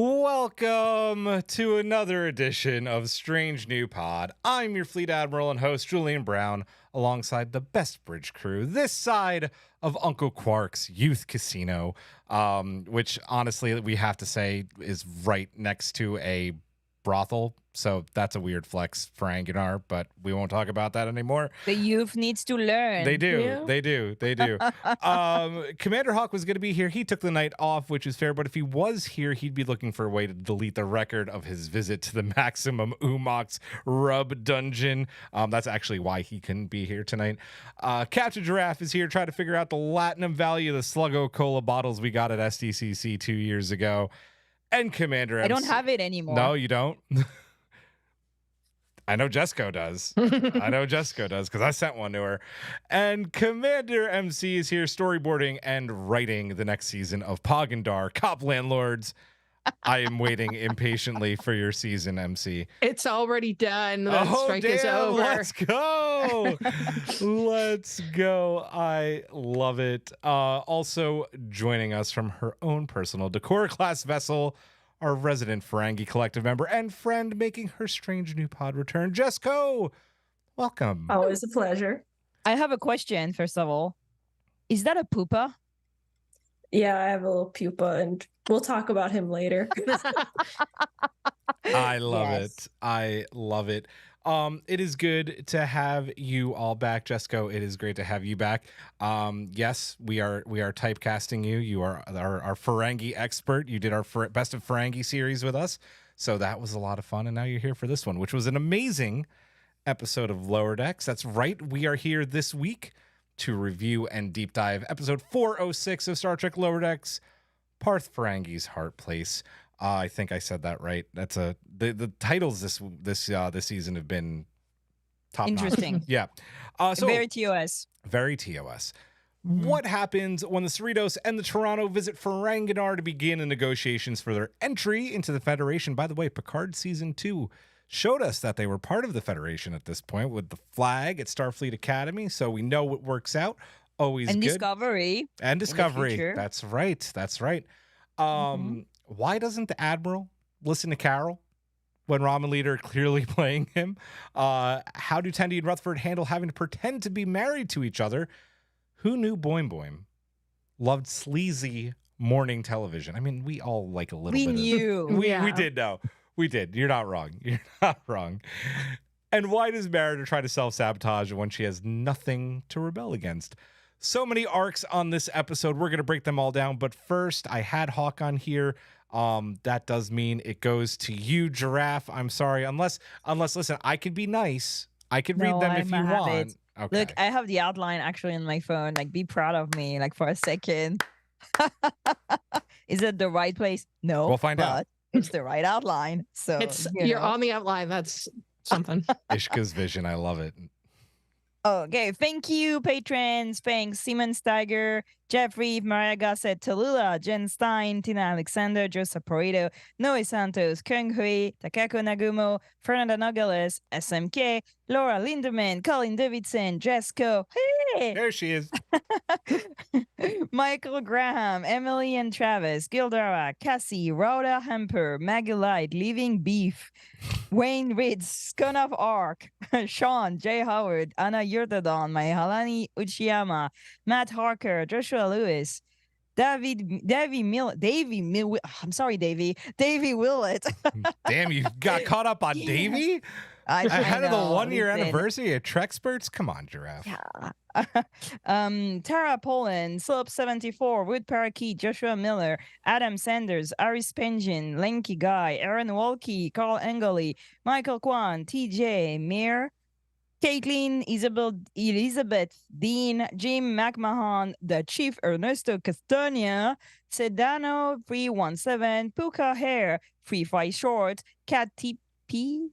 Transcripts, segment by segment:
Welcome to another edition of Strange New Pod. I'm your Fleet Admiral and host, Julian Brown, alongside the best bridge crew this side of Uncle Quark's Youth Casino, which honestly we have to say is right next to a brothel. So that's a weird flex for Angunar, but we won't talk about that anymore. The youth needs to learn. They do. Yeah. They do. Commander Hawk was going to be here. He took the night off, which is fair. But if he was here, he'd be looking for a way to delete the record of his visit to the Maximum Umox Rub Dungeon. That's actually why he couldn't be here tonight. Captain Giraffe is here trying to figure out the latinum value of the Sluggo Cola bottles we got at SDCC 2 years ago. And Commander I don't MC have it anymore. No, you don't? I know Jesco does. Because I sent one to her. And Commander MC is here storyboarding and writing the next season of Pogandar, Cop Landlords. I am waiting impatiently for your season, MC. It's already done. The strike is over. Let's go. Let's go. I love it. Also joining us from her own personal Decor class vessel, our resident Ferengi collective member and friend making her strange new pod return, Jesco. Welcome. Always a pleasure. I have a question, first of all. Is that a poopa? Yeah, I have a little pupa, and we'll talk about him later. I love Yes. it. I love it. It is good to have you all back, Jesco. It is great to have you back. Yes, we are typecasting you. You are our Ferengi expert. You did our Best of Ferengi series with us, so that was a lot of fun. And now you're here for this one, which was an amazing episode of Lower Decks. That's right. We are here this week to review and deep dive episode 406 of Star Trek Lower Decks, Parth Ferengi's Heart Place. I think I said that right. That's the titles this season have been top Interesting. notch. Yeah. So Very TOS. very TOS. Mhm. What happens when the Cerritos and the Toronto visit Ferenginar to begin the negotiations for their entry into the Federation? By the way, Picard season 2 showed us that they were part of the Federation at this point with the flag at Starfleet Academy, so we know it works out. Always And good. Discovery. And Discovery. future. That's right. That's right. Why doesn't the Admiral listen to Carol when Ramen Leader are clearly playing him? How do Tendi and Rutherford handle having to pretend to be married to each other? Who knew Boim loved sleazy morning television? I mean, we all like a little We bit knew. of... We Yeah. did know. We did. You're not wrong. You're not wrong. And why does Mariner try to self-sabotage when she has nothing to rebel against? So many arcs on this episode. We're going to break them all down. But first, I had Hawk on here. That does mean it goes to you, Giraffe. I'm sorry. Unless, listen, I could be nice. I could read No, them if I you have want. it. Okay. Look, I have the outline actually on my phone. Like, be proud of me, like, for a second. Is it the right place? No. We'll find out. but It's the right outline. So You're know. on the outline. That's something. Ishka's vision. I love it. Okay, thank you, patrons. Thanks, Simon Steiger, Jeffrey, Maria Gasset, Tallulah, Jen Stein, Tina Alexander, Joseph Parito, Noe Santos, Kung Hui, Takako Nagumo, Fernanda Nogales, SMK, Laura Lindemann, Colin Davidson, Jesco, hey! There she is. Michael Graham, Emily and Travis, Gildara, Cassie, Rhoda Hamper, Maggie Light, Living Beef, Wayne Ritz, Scon of Arc, Sean, Jay Howard, Anna Yurtadon, Mahalani Uchiyama, Matt Harker, Joshua Lewis, Davy Willett. Damn, you got caught up on Yeah. Davey? I Ahead of the know, 1 year listen. anniversary of Trexperts? Come on, Giraffe. Tara Poland, Slope 74, Wood Parakeet, Joshua Miller, Adam Sanders, Aris Penjin, Lenky Guy, Aaron Walke, Carl Engeli, Michael Kwan, TJ, Mir, Caitlin, Elizabeth, Dean, Jim McMahon, the Chief Ernesto Castagna, Sedano 317, Puka Hair, Free Fly Short, Cat TP.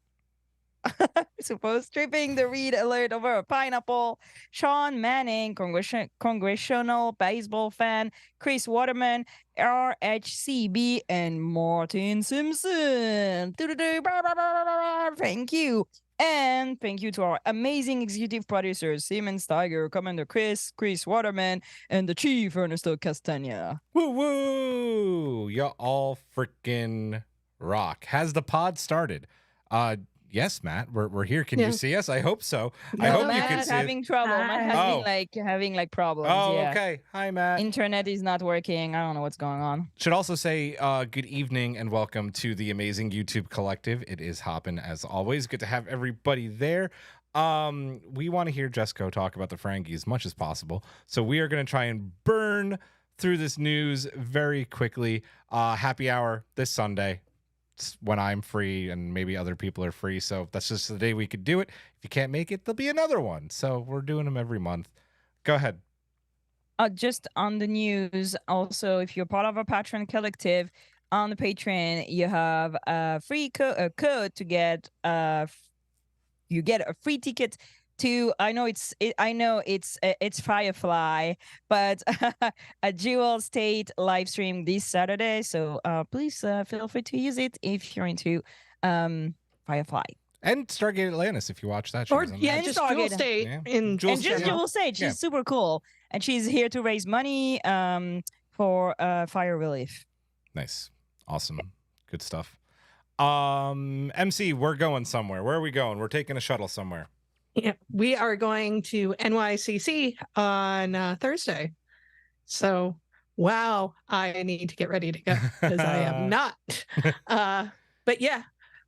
Suppose tripping the read alert over a pineapple. Sean Manning, congressional baseball fan. Chris Waterman, RHCB, and Martin Simpson. Thank you. And thank you to our amazing executive producers, Simon Steiger, Commander Chris Waterman, and the Chief Ernesto Castagna. Woo woo! You all freaking rock. Has the pod started? Yes, Matt, we're here. Can you Yeah. see us? I hope so. I No, hope you Matt can is see us. having trouble. Matt has Hi. been having problems. Oh, yeah. okay. Hi, Matt. Internet is not working. I don't know what's going on. Should also say good evening and welcome to the amazing YouTube collective. It is hopping as always. Good to have everybody there. We want to hear Jesco talk about the Ferengi as much as possible. So we are going to try and burn through this news very quickly. Happy hour this Sunday. It's when I'm free and maybe other people are free. So that's just the day we could do it. If you can't make it, there'll be another one. So we're doing them every month. Go ahead. Just on the news, also, if you're part of our Patreon collective, on the Patreon, you have a free code to get you get a free ticket to I know it's Firefly, but a Jewel State live stream this Saturday. So please feel free to use it if you're into Firefly. And Stargate Atlantis, if you watch that show. Or Yeah, and just Stargate. Jewel State Yeah. in Jewel And just State. Jewel State, she's Yeah. super cool, and she's here to raise money for fire relief. Nice. Awesome. Good stuff. MC, we're going somewhere. Where are we going? We're taking a shuttle somewhere. Yeah, we are going to NYCC on Thursday. So, wow, I need to get ready to go because I am not. But yeah,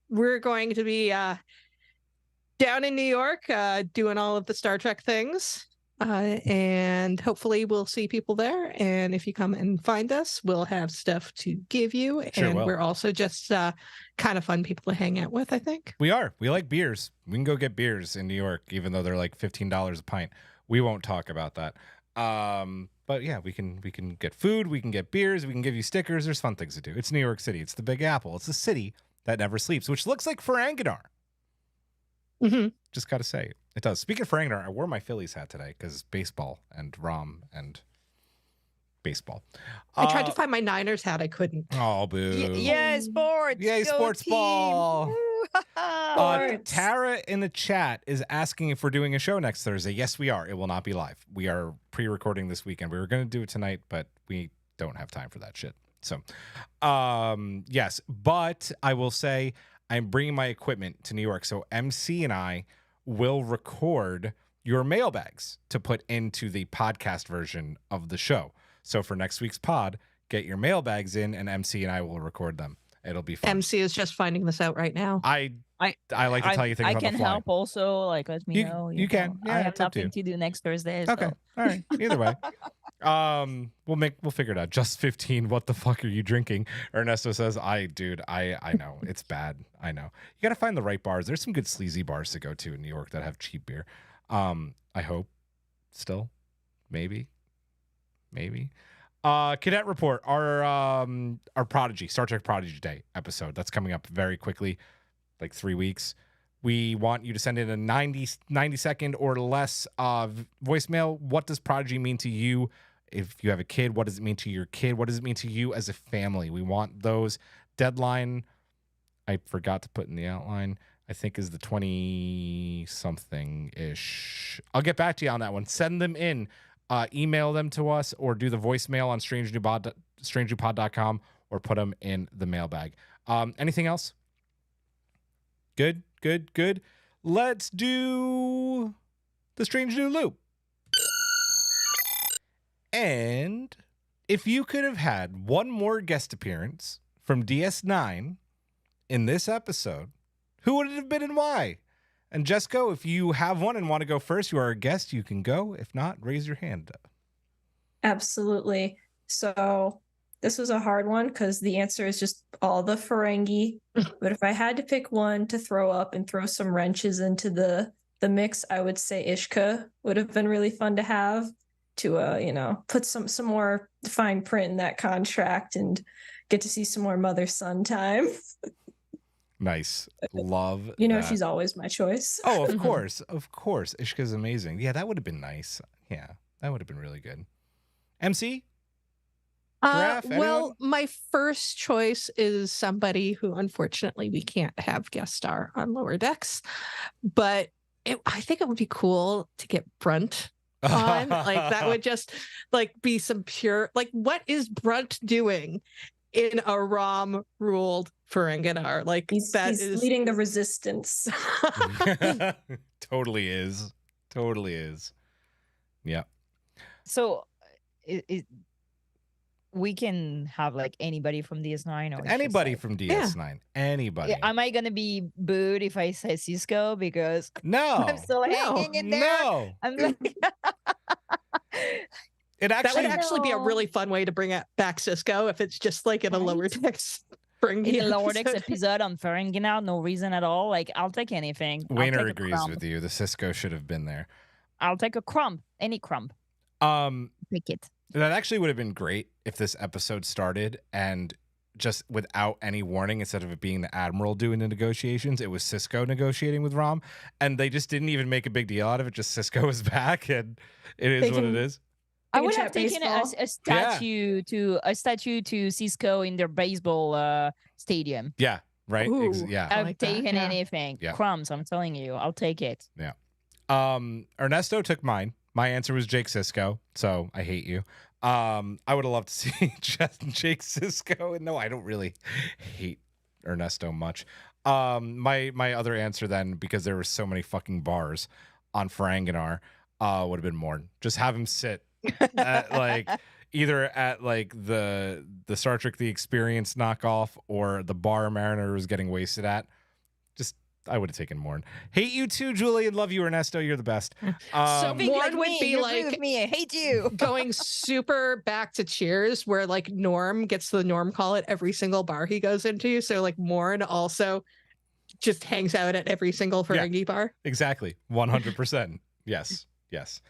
we're going to be down in New York doing all of the Star Trek things. And hopefully we'll see people there. And if you come and find us, we'll have stuff to give you. Sure and will. we're also just kind of fun people to hang out with, I think. We are. We like beers. We can go get beers in New York, even though they're like $15 a pint. We won't talk about that. But yeah, we can get food. We can get beers. We can give you stickers. There's fun things to do. It's New York City. It's the Big Apple. It's the city that never sleeps, which looks like Ferenginar. Mm-hmm. Just got to say, it does. Speaking of Ferenginar, I wore my Phillies hat today because baseball and Rom and baseball. I tried to find my Niners hat. I couldn't. Oh, boo. Yeah, sports. Yay, Go sports team. ball. Woo, sports. Tara in the chat is asking if we're doing a show next Thursday. Yes, we are. It will not be live. We are pre-recording this weekend. We were going to do it tonight, but we don't have time for that shit. So, yes. But I will say I'm bringing my equipment to New York. So MC and I will record your mailbags to put into the podcast version of the show. So for next week's pod, get your mailbags in and MC and I will record them. It'll be fun. MC is just finding this out right now. I like to tell you things I on can the fly. help also. Let me know. You can. Yeah, I have it's up to nothing to do next Thursday. Okay. So. All right. Either way. We'll figure it out. Just 15. What the fuck are you drinking? Ernesto says, I know. It's bad. I know. You got to find the right bars. There's some good sleazy bars to go to in New York that have cheap beer. I hope still. Maybe. Cadet Report, our Prodigy, Star Trek Prodigy Day episode. That's coming up very quickly, like 3 weeks. We want you to send in a 90 second or less voicemail. What does Prodigy mean to you? If you have a kid, what does it mean to your kid? What does it mean to you as a family? We want those. Deadline, I forgot to put in the outline, I think is the 20-something-ish. I'll get back to you on that one. Send them in. Email them to us or do the voicemail on strangenewpod.com or put them in the mailbag. Anything else? Good. Let's do the Strange New Loop. And if you could have had one more guest appearance from DS9 in this episode, who would it have been and why? And Jesco, if you have one and want to go first, you are a guest, you can go. If not, raise your hand. Absolutely. So this was a hard one because the answer is just all the Ferengi. But if I had to pick one to throw up and throw some wrenches into the mix, I would say Ishka would have been really fun to have to put some more fine print in that contract and get to see some more mother-son time. Nice. Love that. that. She's always my choice. Oh, of course. Ishka's amazing. Yeah, that would have been nice. Yeah, that would have been really good. MC? Giraffe, Well, anyone? my first choice is somebody who unfortunately we can't have guest star on Lower Decks, but I think it would be cool to get Brunt on. Like that would just like be some pure like what is Brunt doing in a Rom ruled Ferenginar? Like He's leading the resistance. Totally is. Totally is. Yeah. So, we can have like anybody from DS9 or it's just, Anybody like- from DS9. Anybody. Am I gonna be booed if I say Cisco because No. I'm still hanging in there? No. I'm like, It That would actually actually be a No. really fun way to bring back Cisco if it's just like in a Lower Right? Decks in the Lower Decks episode. episode on Ferenginar, no reason at all. Like, I'll take anything. I'll Wayner take a agrees crumb. with you. The Cisco should have been there. I'll take a crumb. Any crumb. Pick it. That actually would have been great if this episode started and just without any warning, instead of it being the Admiral doing the negotiations, it was Cisco negotiating with Rom, and they just didn't even make a big deal out of it. Just Cisco is back, and it is They what it can- is. I They would can have chat taken baseball. a statue to Cisco in their baseball stadium. Yeah, right. Ooh. Yeah. I I've like that, taken yeah. anything. Yeah. Crumbs, I'm telling you. I'll take it. Ernesto took mine. My answer was Jake Cisco, so I hate you. I would have loved to see Jake Cisco. No, I don't really hate Ernesto much. My other answer then, because there were so many fucking bars on Ferenginar, would have been Morn. Just have him sit at, like either at like the Star Trek The Experience knockoff or the bar Mariner was getting wasted at. Just I would have taken Morn. Hate you too, Julian. Love you, Ernesto. You're the best. So Think Morn like would me. be You agree like- with me. I hate you. going super back to Cheers, where like Norm gets the Norm call at every single bar he goes into. So like Morn also just hangs out at every single Yeah. Ferengi bar. Exactly. 100%. Yes. Yes.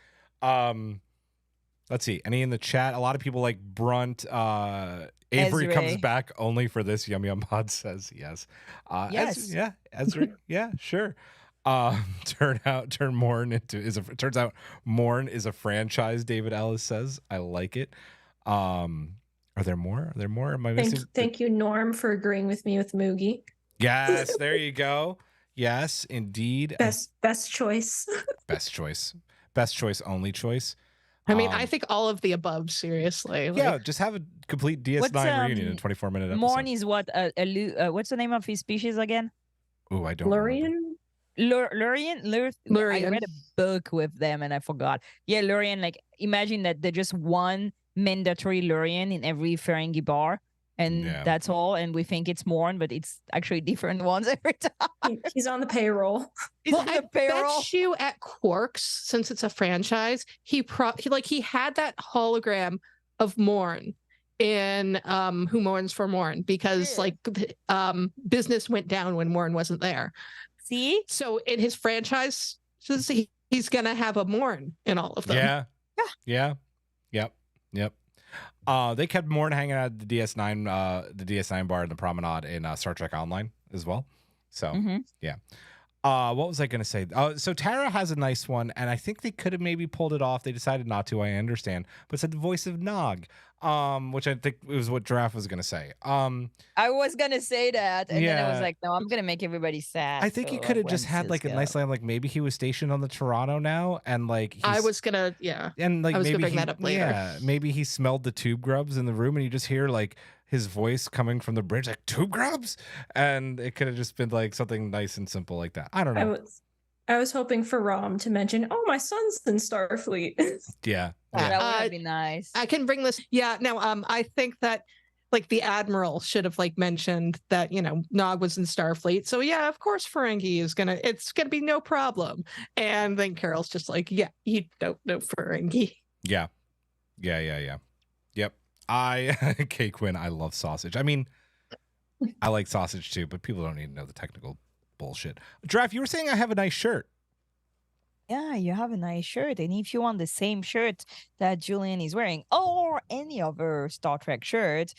Let's see. Any in the chat? A lot of people like Brunt. Avery comes Ezra. back only for this. Yum Yum Pod says yes. Yes. Yeah. Ezra. Yeah. Sure. Turn Morn into turns out Morn is a franchise. David Ellis says I like it. Are there more? Are there more? Am I missing? Thank you, Norm, for agreeing with me with Moogie. Yes. There you go. Yes, indeed. Best choice. Best choice. Best choice. Only choice. I mean, I think all of the above, seriously. Yeah, Like, just have a complete DS9 What's, reunion in a 24-minute episode. Morn is what? What's the name of his species again? Ooh, I don't remember. Lurian? Lurian? I Lurian. read a book with them and I forgot. Yeah, Lurian, like imagine that there's just one mandatory Lurian in every Ferengi bar. And Yeah. that's all. And we think it's Morn, but it's actually different ones every time. He's on the payroll. He's well, on I the payroll. bet you at Quarks, since it's a franchise, he had that hologram of Morn in Who Mourns for Morn because Yeah. like business went down when Morn wasn't there. See? So in his franchise, he's gonna have a Morn in all of them. Yeah. Yep. They kept Morn hanging out at the DS9 bar in the Promenade in Star Trek Online as well. So Mhm. what was I going to say? So Tara has a nice one, and I think they could have maybe pulled it off. They decided not to. I understand, but it's the voice of Nog, which I think was what Giraffe was going to say. I was gonna say that, and then I was Yeah. like, no, I'm gonna make everybody sad. I think he so could have I just went had like a Cisco. nice line, like maybe he was stationed on the Toronto now, and like I was gonna, and like I was gonna maybe bring that up later. Yeah, maybe he smelled the tube grubs in the room, and you just hear like his voice coming from the bridge, like tube grubs, and it could have just been like something nice and simple like that. I don't know. I was hoping for Rom to mention, oh, my son's in Starfleet. Yeah. That Yeah. would be nice. I can bring this. Yeah, no, I think that like the Admiral should have like mentioned that, Nog was in Starfleet. So yeah, of course Ferengi it's gonna be no problem. And then Carol's just like, yeah, you don't know Ferengi. Yeah. Yep. Kay Quinn, I love sausage. I mean, I like sausage too, but people don't need to know the technical bullshit. Giraffe, you were saying I have a nice shirt. Yeah, you have a nice shirt. And if you want the same shirt that Julian is wearing or any other Star Trek shirt,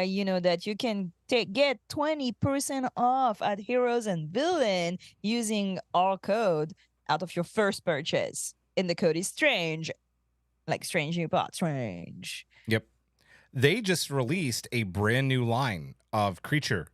you know that you can get 20% off at Heroes and Villain using our code out of your first purchase. And the code is strange. Like strange new pot, strange. Yep. they just released a brand new line of creature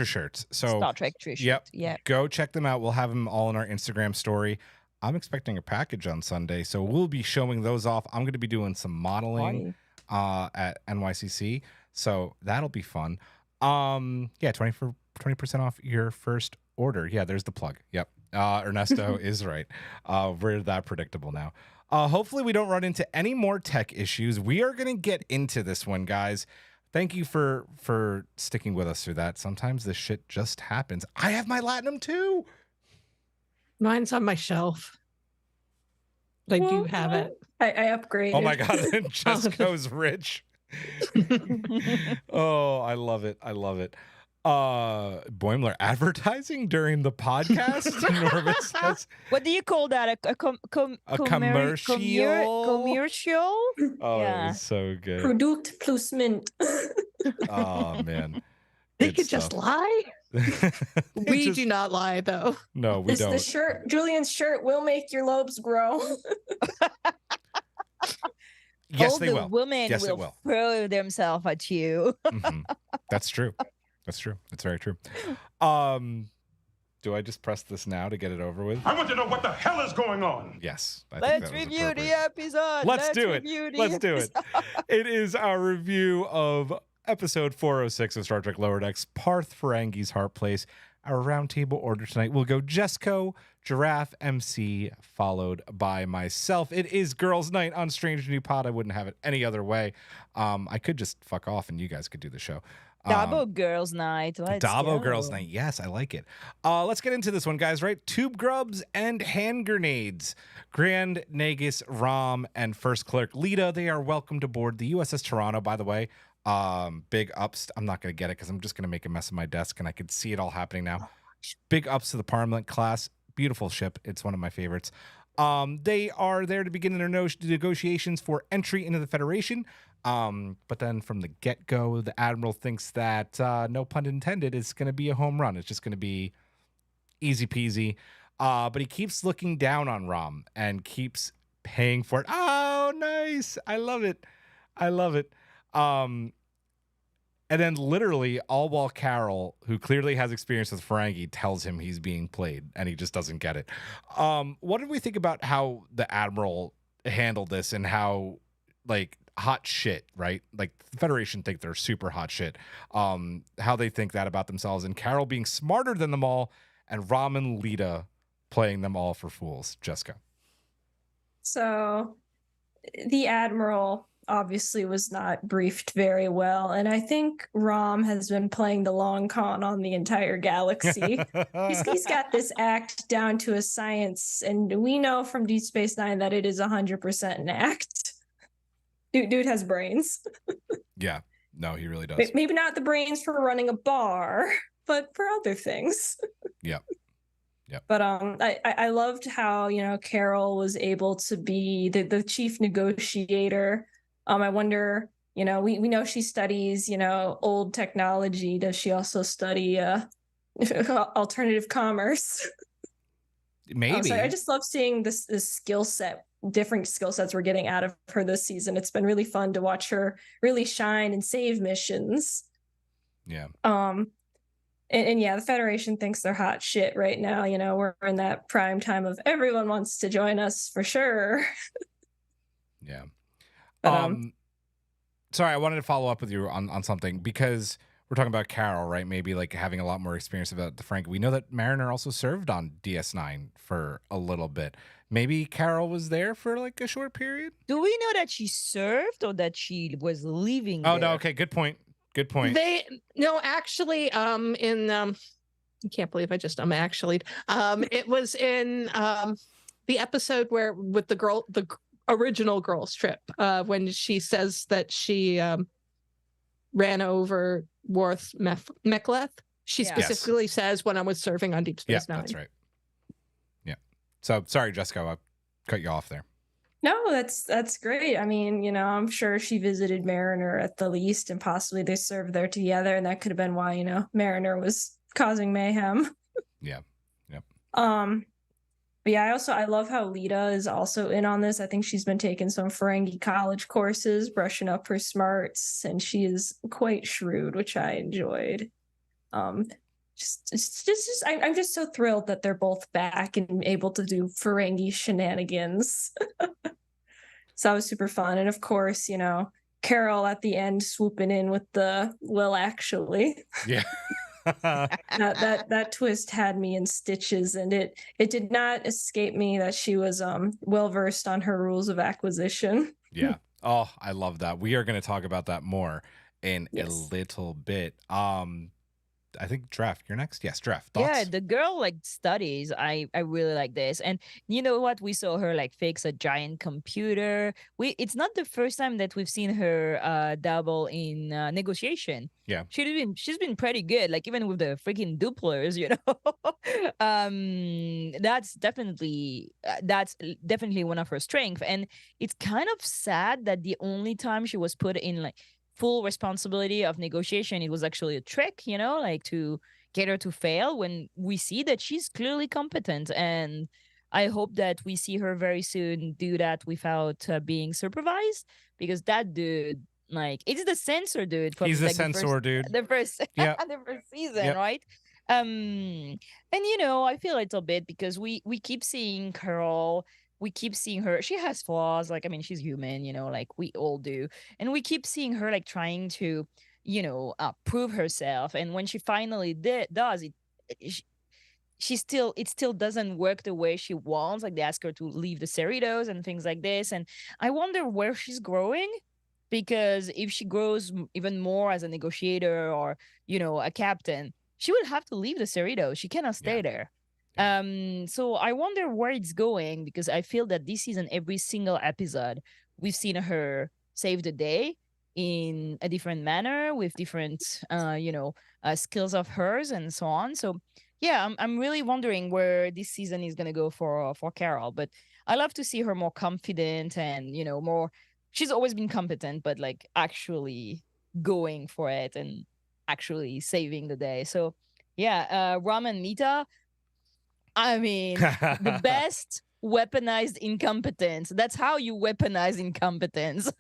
shirts. So Star Trek shirt. yep, Yeah. go check them out. We'll have them all in our Instagram story. I'm expecting a package on Sunday, so we'll be showing those off. I'm going to be doing some modeling at NYCC, so that'll be fun. Yeah, 20% off your first order. Yeah, there's the plug. Yep. Ernesto is right. We're that predictable now. Hopefully we don't run into any more tech issues. We are going to get into this one, guys. Thank you for sticking with us through that. Sometimes this shit just happens. I have my Latinum too. Mine's on my shelf. But I do have it. I upgraded. Oh my God. Jessica's rich. Oh, I love it. I love it. Boimler advertising during the podcast. Norma says, What do you call that? A commercial? Commercial? oh, Yeah. it was so good. Product plus mint. Oh man. They Good could just stuff. lie. We Just- do not lie, though. No, we The don't. shirt, Julian's shirt will make your lobes grow. Yes, All they the will. women Yes, it will will. throw themselves at you. Mhm. That's true. That's true. That's very true. Do I just press this now to get it over with? I want to know what the hell is going on. Yes. I think Let's that was review the appropriate. episode. Let's do it. review the Let's do it. episode. It is our review of episode 406 of Star Trek Lower Decks, Parth Ferengi's Heart Place. Our roundtable order tonight will go Jesco, Giraffe, MC, followed by myself. It is Girls' Night on Strange New Pod. I wouldn't have it any other way. I could just fuck off and you guys could do the show. Dabo Girls Night. Let's Dabo go. Girls Night. Yes, I like it. Let's get into this one, guys, right? Tube grubs and hand grenades. Grand Nagus, Rom, and First Clerk Lita, they are welcomed aboard the USS Toronto, by the way. Big ups. I'm not going to get it because I'm just going to make a mess of my desk and I could see it all happening now. Big ups to the Paramount class. Beautiful ship. It's one of my favorites. They are there to begin their negotiations for entry into the Federation. But then from the get-go, the Admiral thinks that, no pun intended, it's going to be a home run. It's just going to be easy peasy. But he keeps looking down on Rom and keeps paying for it. Oh, nice. I love it. I love it. And then literally all while Carol, who clearly has experience with Ferengi, tells him he's being played and he just doesn't get it. What did we think about how the Admiral handled this and how, like, hot shit, right? Like, the Federation think they're super hot shit. How they think that about themselves, and Carol being smarter than them all, and Rom and Lita playing them all for fools. Jessica. So the Admiral obviously was not briefed very well. And I think Rom has been playing the long con on the entire galaxy. He's got this act down to a science. And we know from Deep Space Nine that it is 100% an act. Dude has brains. Yeah. No, he really does. Maybe not the brains for running a bar, but for other things. Yep. Yep. But I loved how, Carol was able to be the chief negotiator. I wonder, we know she studies, old technology. Does she also study alternative commerce? Maybe. So I just love seeing this skill set, different skill sets we're getting out of her this season. It's been really fun to watch her really shine and save missions. Yeah. And yeah, the Federation thinks they're hot shit right now. We're in that prime time of everyone wants to join us for sure. Yeah. But, Sorry, I wanted to follow up with you on something because we're talking about Carol, right? Maybe like having a lot more experience about the Frank. We know that Mariner also served on DS9 for a little bit. Maybe Carol was there for like a short period. Do we know that she served or that she was leaving? Oh there? no, okay, good point. Good point. Actually, I can't believe I just actually. It was in the episode where with the original girls trip, when she says that she ran over Worth Mekhleth. She Yeah. specifically says when I was serving on Deep Yeah, Space Nine. that's right. Yeah. So sorry, Jessica, I cut you off there. No, that's great. I mean, I'm sure she visited Mariner at the least, and possibly they served there together, and that could have been why, Mariner was causing mayhem. Yeah. Yep. But But yeah, I love how Lita is also in on this. I think she's been taking some Ferengi college courses, brushing up her smarts, and she is quite shrewd, which I enjoyed. Um, I'm just so thrilled that they're both back and able to do Ferengi shenanigans. So that was super fun. And of course, Carol at the end swooping in with the well, actually. Yeah. that twist had me in stitches, and it did not escape me that she was well versed on her rules of acquisition. Yeah. Oh, I love that. We are going to talk about that more in a Yes. little bit. I think Draft, you're next. Yes, Draft. Yeah, Thoughts? the girl like studies. I really like this. And you know what? We saw her like fix a giant computer. It's not the first time that we've seen her dabble in negotiation. Yeah. She's been pretty good, like even with the freaking dupplers, that's definitely one of her strengths. And it's kind of sad that the only time she was put in like full responsibility of negotiation, it was actually a trick, like to get her to fail, when we see that she's clearly competent. And I hope that we see her very soon do that without being supervised, because that dude, like, it's the censor dude from He's the like, censor dude. the first Yep. the first season, Yep. right? And I feel a little bit because we keep seeing Carol. We keep seeing her. She has flaws. Like, I mean, she's human, like we all do. And we keep seeing her like trying to, prove herself. And when she finally does it, it still doesn't work the way she wants. Like, they ask her to leave the Cerritos and things like this. And I wonder where she's growing, because if she grows even more as a negotiator or, a captain, she will have to leave the Cerritos. She cannot stay there. So I wonder where it's going, because I feel that this season, every single episode, we've seen her save the day in a different manner with different, skills of hers and so on. So yeah, I'm really wondering where this season is gonna go for Carol. But I love to see her more confident and more. She's always been competent, but like actually going for it and actually saving the day. So yeah, Ram and Mita. I mean, the best weaponized incompetence. That's how you weaponize incompetence.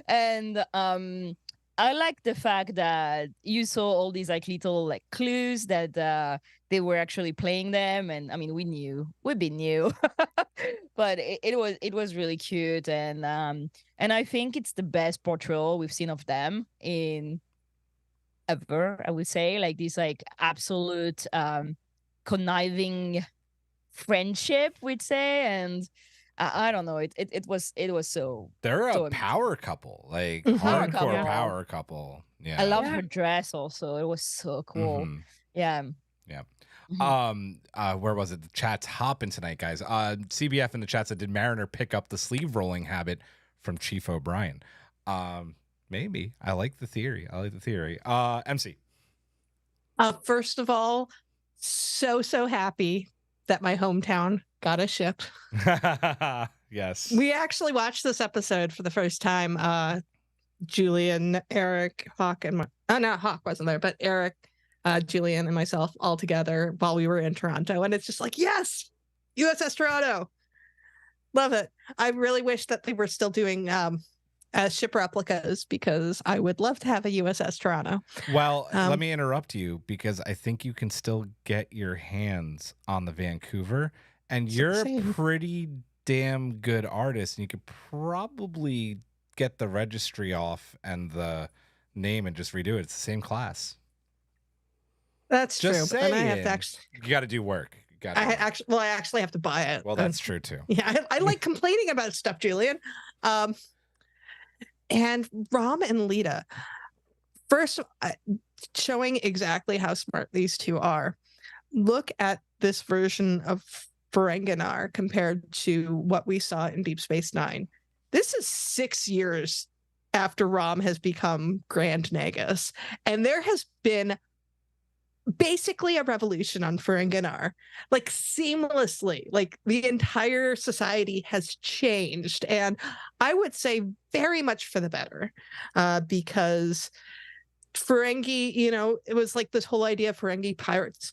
And I like the fact that you saw all these like little like clues that they were actually playing them. And I mean, we knew, but it was really cute. And I think it's the best portrayal we've seen of them in ever, I would say. Like this like absolute conniving friendship, we'd say. And I don't know, it was so. They're so a power couple, like Power hardcore couple. power couple. Yeah. I love Yeah. her dress also. It was so cool. Mhm. Yeah. Yeah. Mhm. Where was it? The chat's hopping tonight, guys. CBF in the chat said, did Mariner pick up the sleeve rolling habit from Chief O'Brien? Maybe. I like the theory. MC. First of all, so happy that my hometown got a ship. Yes. We actually watched this episode for the first time. Julian, Eric, Hawk, and Hawk wasn't there, but Eric, Julian, and myself all together while we were in Toronto. And it's just like, yes, USS Toronto. Love it. I really wish that they were still doing ship replicas, because I would love to have a USS Toronto. Well, let me interrupt you, because I think you can still get your hands on the Vancouver, and you're a pretty damn good artist, and you could probably get the registry off and the name and just redo it. It's the same class. That's Just true. And I have saying. to actually, You got to do work. I actually have to buy it. Well, that's true too. Yeah, I like complaining about stuff, Julian. And Ram and Lita, first, showing exactly how smart these two are. Look at this version of Ferenginar compared to what we saw in Deep Space Nine. This is 6 years after Ram has become Grand Nagus, and there has been basically a revolution on Ferenginar, like seamlessly. Like the entire society has changed, and I would say very much for the better, because Ferengi, it was like this whole idea of Ferengi pirates.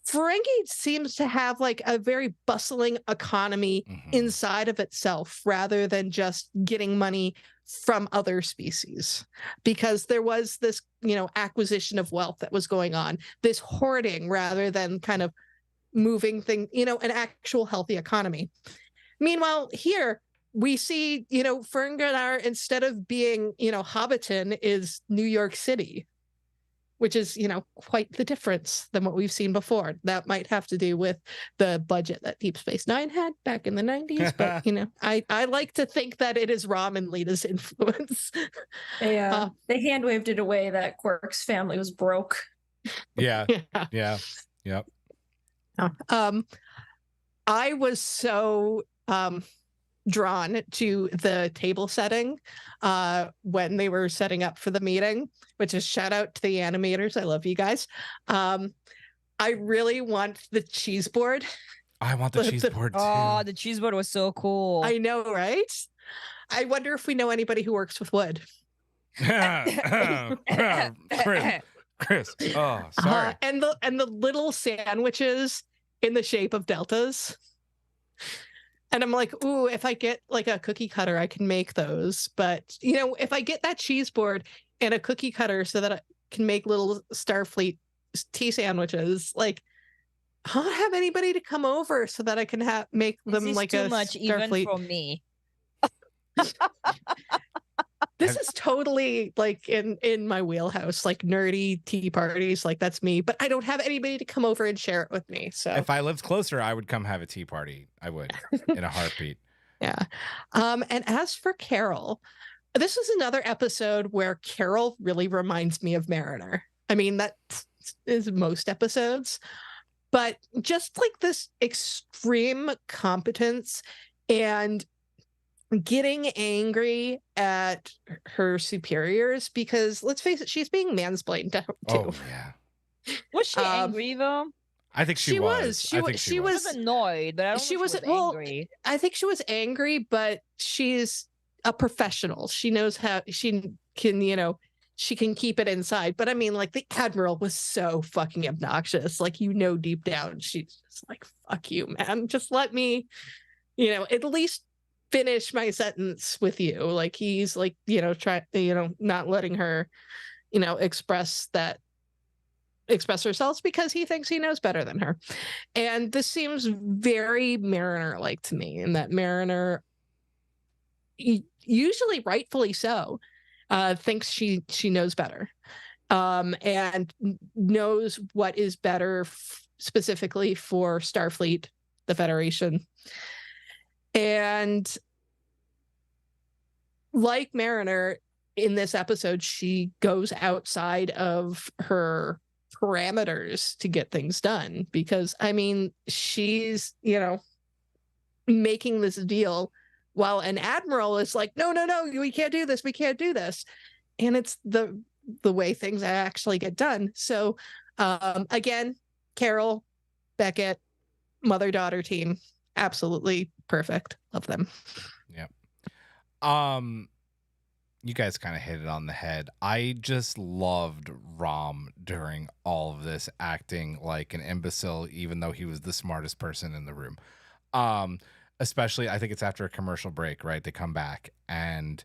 Ferengi seems to have like a very bustling economy inside of itself rather than just getting money from other species, because there was this, acquisition of wealth that was going on, this hoarding rather than kind of moving thing, an actual healthy economy. Meanwhile, here we see, Ferenginar, instead of being, Hobbiton, is New York City, which is, quite the difference than what we've seen before. That might have to do with the budget that Deep Space Nine had back in the 90s. But, I like to think that it is Rom and Lita's influence. They hand waved it away that Quark's family was broke. Yeah. Yep. I was so drawn to the table setting when they were setting up for the meeting, which is shout out to the animators. I love you guys. I really want the cheese board. I want the cheese board too. Oh, the cheese board was so cool. I know, right? I wonder if we know anybody who works with wood. Chris. Oh, sorry. And the little sandwiches in the shape of deltas. And I'm like, ooh, if I get like a cookie cutter, I can make those. But, if I get that cheese board and a cookie cutter so that I can make little Starfleet tea sandwiches, like, I don't have anybody to come over so that I can make them like too a much Starfleet. even for me. This is totally like in my wheelhouse, like nerdy tea parties, like that's me. But I don't have anybody to come over and share it with me. So if I lived closer, I would come have a tea party. I would, in a heartbeat. Yeah. And as for Carol, this is another episode where Carol really reminds me of Mariner. I mean, that is most episodes, but just like this extreme competence and getting angry at her superiors, because let's face it, she's being mansplained too. Oh yeah. Was she angry though? I think she was. She was annoyed, but I don't know if she was angry. I think she was angry, but she's a professional. She knows how she can, she can keep it inside. But I mean, like, the Admiral was so fucking obnoxious. Like, deep down, she's just like, fuck you, man. Just let me, at least finish my sentence with you. Like, he's like, not letting her, express herself because he thinks he knows better than her. And this seems very Mariner-like to me, in that Mariner, usually rightfully so, thinks she knows better, and knows what is better specifically for Starfleet, the Federation. And like Mariner, in this episode, she goes outside of her parameters to get things done, because I mean, she's making this deal while an admiral is like, no, we can't do this, and it's the way things actually get done. So again, Carol, Beckett, mother-daughter team, absolutely perfect. Love them. Yep. You guys kind of hit it on the head. I just loved Rom during all of this, acting like an imbecile, even though he was the smartest person in the room. Especially, I think it's after a commercial break, right? They come back and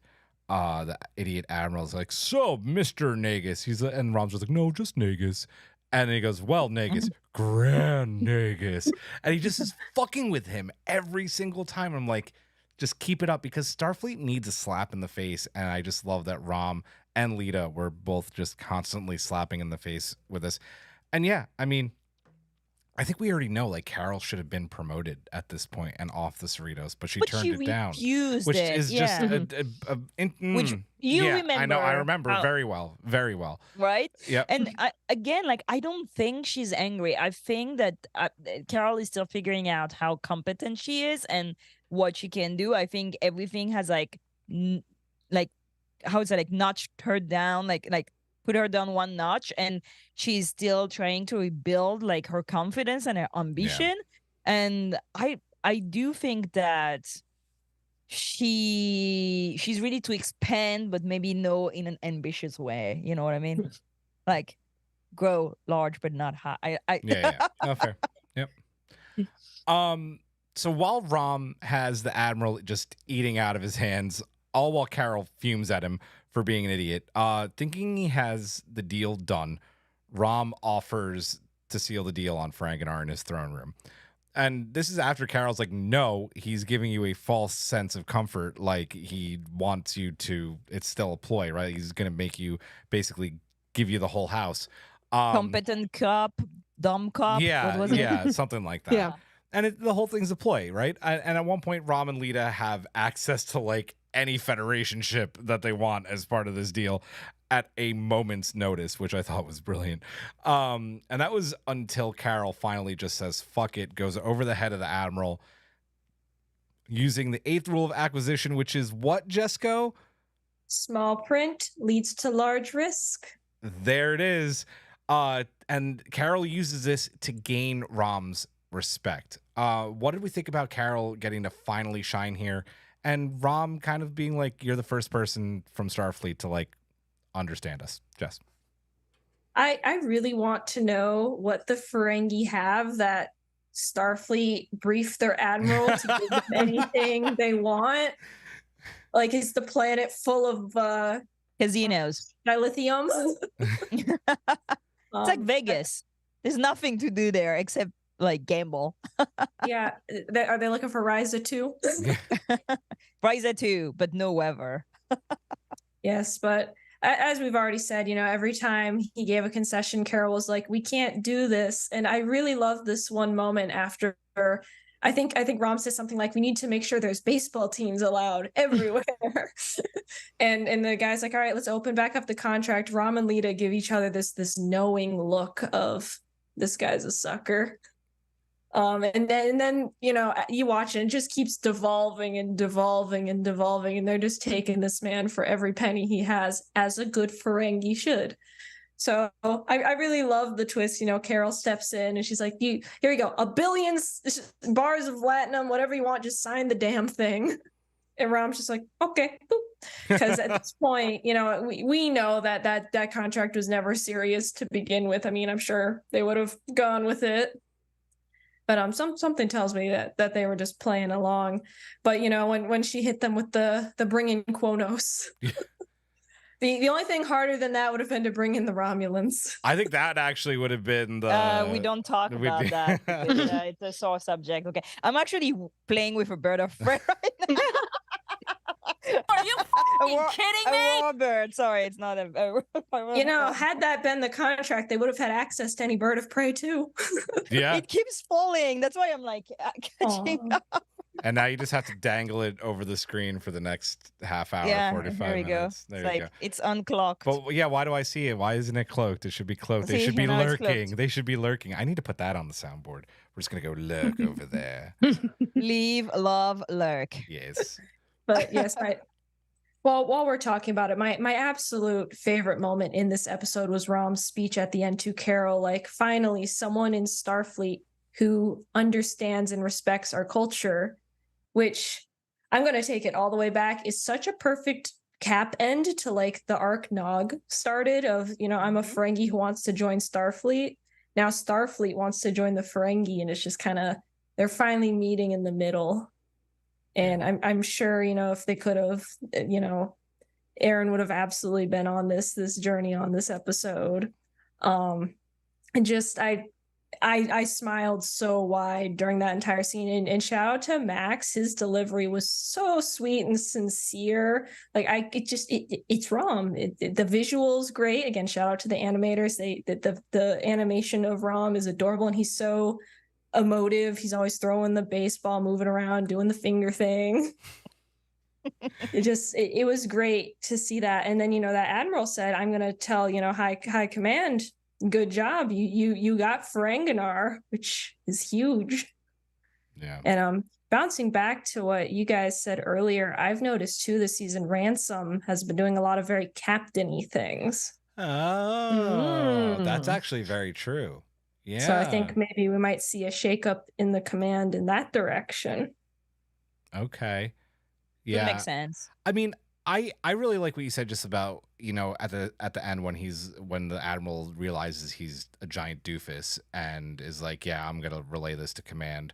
the idiot admiral's like, so, Mr. Nagus. And Rom's just like, no, just Nagus. And then he goes, well, Nagus, Grand Nagus. And he just is fucking with him every single time. I'm like, just keep it up, because Starfleet needs a slap in the face. And I just love that Rom and Lita were both just constantly slapping in the face with us. And yeah, I mean, I think we already know, like, Carol should have been promoted at this point and off the Cerritos, but she turned it down. Which is just which you remember. I know, I remember very well. Right? Yeah. And I don't think she's angry. I think that Carol is still figuring out how competent she is and what she can do. I think everything has notched her down, like put her down one notch, and she's still trying to rebuild like her confidence and her ambition. Yeah. And I do think that she's ready to expand, but maybe no in an ambitious way. You know what I mean? Like, grow large but not high. Yeah. No, fair. Yep. So while Rom has the Admiral just eating out of his hands, all while Carol fumes at him for being an idiot, thinking he has the deal done, Rom offers to seal the deal on Ferenginar in his throne room. And this is after Carol's like, no, he's giving you a false sense of comfort. Like he wants you to, it's still a ploy, right? He's going to make you basically give you the whole house. Competent cop, dumb cop. Yeah, What was it? yeah, something like that. Yeah. And the whole thing's a ploy, right? And at one point, Rom and Lita have access to like any Federation ship that they want as part of this deal at a moment's notice, which I thought was brilliant. And that was until Carol finally just says, fuck it, goes over the head of the Admiral using the 8th rule of acquisition, which is what, Jesco? Small print leads to large risk. There it is. And Carol uses this to gain Rom's respect. What did we think about Carol getting to finally shine here? And Rom kind of being like, you're the first person from Starfleet to like understand us. Jess. I really want to know what the Ferengi have that Starfleet briefed their admiral to give them anything they want. Like, is the planet full of Casinos. dilithium? It's like Vegas. There's nothing to do there except like gamble. Yeah. Are they looking for Ryza too? Ryza too, but no weather. Yes, but as we've already said, you know, every time he gave a concession, Carol was like, we can't do this. And I really love this one moment after I think Rom says something like, we need to make sure there's baseball teams allowed everywhere. and the guy's like, all right, let's open back up the contract. Rom and Lita give each other this knowing look of this guy's a sucker. And then you know, you watch it, and it just keeps devolving and devolving and devolving, and they're just taking this man for every penny he has, as a good Ferengi should. So I really love the twist. You know, Carol steps in and she's like, here you go, 1 billion bars of latinum, whatever you want, just sign the damn thing. And Rom's just like, okay, because at this point, you know, we know that contract was never serious to begin with. I mean, I'm sure they would have gone with it. But something tells me that they were just playing along. But you know, when she hit them with the bring in Quonos, the only thing harder than that would have been to bring in the Romulans. I think that actually would have been the. We don't talk about that. Because, it's a sore subject. Okay, I'm actually playing with a bird of prey right now. Are you kidding me? A warbird. Sorry, it's not a You know, had that been the contract, they would have had access to any bird of prey too. Yeah. It keeps falling. That's why I'm like catching up. And now you just have to dangle it over the screen for the next half hour, Yeah, 45 there we minutes. go. There It's you like go. it's unclocked. But yeah, why do I see it? Why isn't it cloaked? It should be cloaked. They See, should be now it's lurking. cloaked. They should be lurking. I need to put that on the soundboard. We're just gonna go lurk over there. Leave, love, lurk. Yes. But yes, while we're talking about it, my absolute favorite moment in this episode was Rom's speech at the end to Carol. Like, finally, someone in Starfleet who understands and respects our culture, which I'm going to take it all the way back, is such a perfect cap end to like the arc Nog started of, you know, I'm a Ferengi who wants to join Starfleet. Now Starfleet wants to join the Ferengi, and it's just kind of, they're finally meeting in the middle. And I'm sure, you know, if they could have, you know, Aaron would have absolutely been on this journey on this episode. And just I smiled so wide during that entire scene. And shout out to Max. His delivery was so sweet and sincere. Like it's Rom. The visuals great. Again, shout out to the animators. The animation of Rom is adorable, and he's so emotive. He's always throwing the baseball, moving around, doing the finger thing. It was great to see that. And then, you know, that Admiral said, I'm gonna tell, you know, high command, good job. You got Ferenginar, which is huge. Yeah. And bouncing back to what you guys said earlier, I've noticed too this season Ransom has been doing a lot of very captain-y things. Oh, that's actually very true. Yeah. So I think maybe we might see a shakeup in the command in that direction. Okay. Yeah. That makes sense. I mean, I really like what you said just about, at the end when the admiral realizes he's a giant doofus and is like, yeah, I'm gonna relay this to command.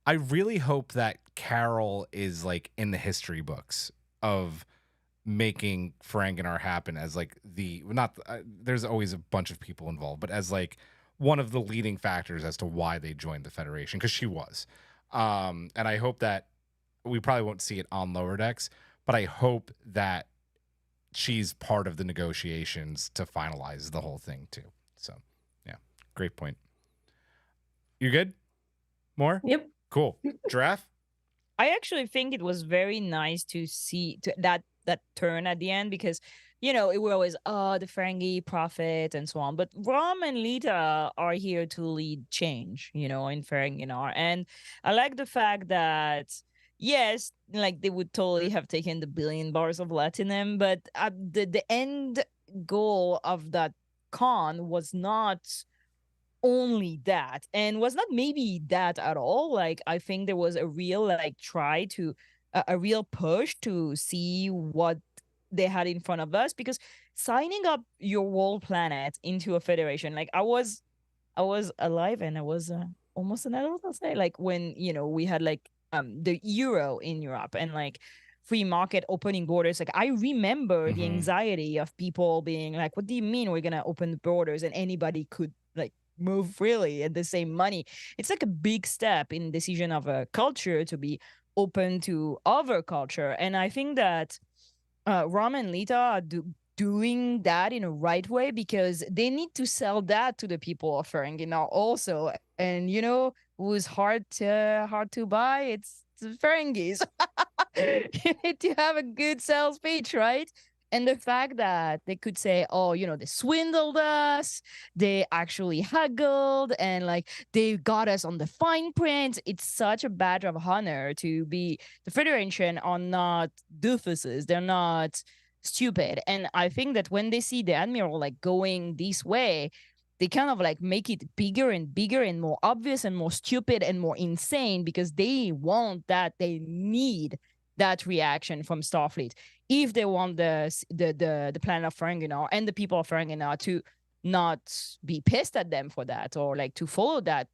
I really hope that Carol is like in the history books of making Ferenginar happen as like there's always a bunch of people involved, but as like one of the leading factors as to why they joined the Federation, because she was. And I hope that we probably won't see it on Lower Decks, but I hope that she's part of the negotiations to finalize the whole thing too. So, yeah, great point. You good? More? Yep. Cool. Giraffe? I actually think it was very nice to see that turn at the end, because it was always the Ferengi prophet and so on, but Rom and Lita are here to lead change, in Ferenginar. And I like the fact that yes, like they would totally have taken the billion bars of Latinum, but the end goal of that con was not only that, and was not maybe that at all. Like, I think there was a real like try to a real push to see what they had in front of us, because signing up your whole planet into a federation, like I was alive and I was almost an adult, I'll say, like when we had like the euro in Europe and like free market opening borders. Like, I remember the anxiety of people being like, what do you mean we're gonna open the borders and anybody could like move freely at the same money? It's like a big step in decision of a culture to be open to other culture. And I think that Rom and Lita are doing that in a right way, because they need to sell that to the people of Ferenginar also. And who's hard to buy? It's the Ferengis. You need to have a good sales pitch, right? And the fact that they could say, oh, they swindled us, they actually haggled, and like they got us on the fine print. It's such a badge of honor to be the Federation are not doofuses. They're not stupid. And I think that when they see the Admiral like going this way, they kind of like make it bigger and bigger and more obvious and more stupid and more insane, because they want that. They need that reaction from Starfleet if they want the planet of Ferenginar and the people of Ferenginar to not be pissed at them for that, or like to follow that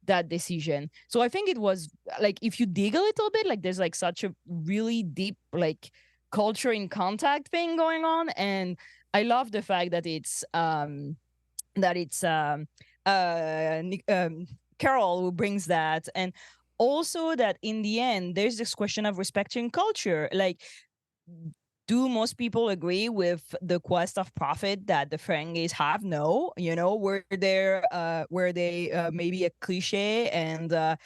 that decision. So I think it was like, if you dig a little bit, like there's like such a really deep like culture in contact thing going on. And I love the fact that it's Carol who brings that. And also that in the end there's this question of respecting culture. Like, do most people agree with the quest of profit that the Ferengis have? No. Were they maybe a cliche and a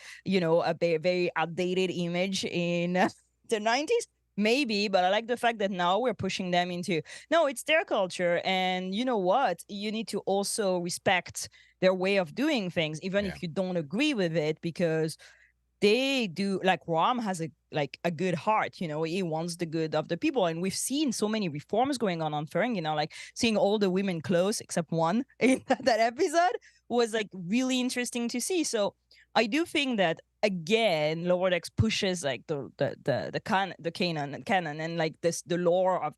very, very outdated image in the 90s? Maybe, but I like the fact that now we're pushing them into, no, it's their culture. And you know what? You need to also respect their way of doing things, even if you don't agree with it, because they do, like Rom has a good heart. He wants the good of the people. And we've seen so many reforms going on Ferengi now, like seeing all the women close except one in that episode was like really interesting to see. So I do think that, again, Lower Decks pushes like the canon and like the lore of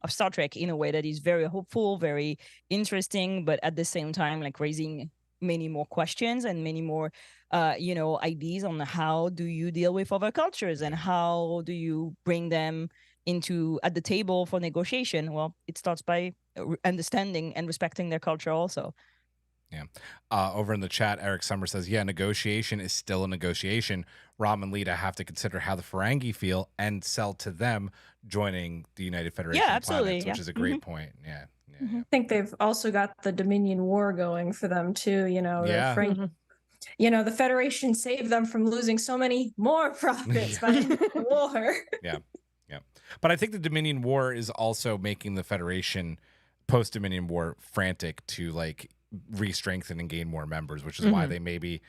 Star Trek in a way that is very hopeful, very interesting, but at the same time like raising many more questions and many more ideas on how do you deal with other cultures and how do you bring them at the table for negotiation. Well, it starts by understanding and respecting their culture also. Yeah. Over in the chat, Eric Summer says, yeah, negotiation is still a negotiation. Rom and Lita have to consider how the Ferengi feel and sell to them joining the United Federation of Planets, which is a great point. Yeah. I think they've also got the Dominion War going for them too. The Federation saved them from losing so many more profits by the war. Yeah. But I think the Dominion War is also making the Federation post-Dominion War frantic to like re-strengthen and gain more members, which is why they maybe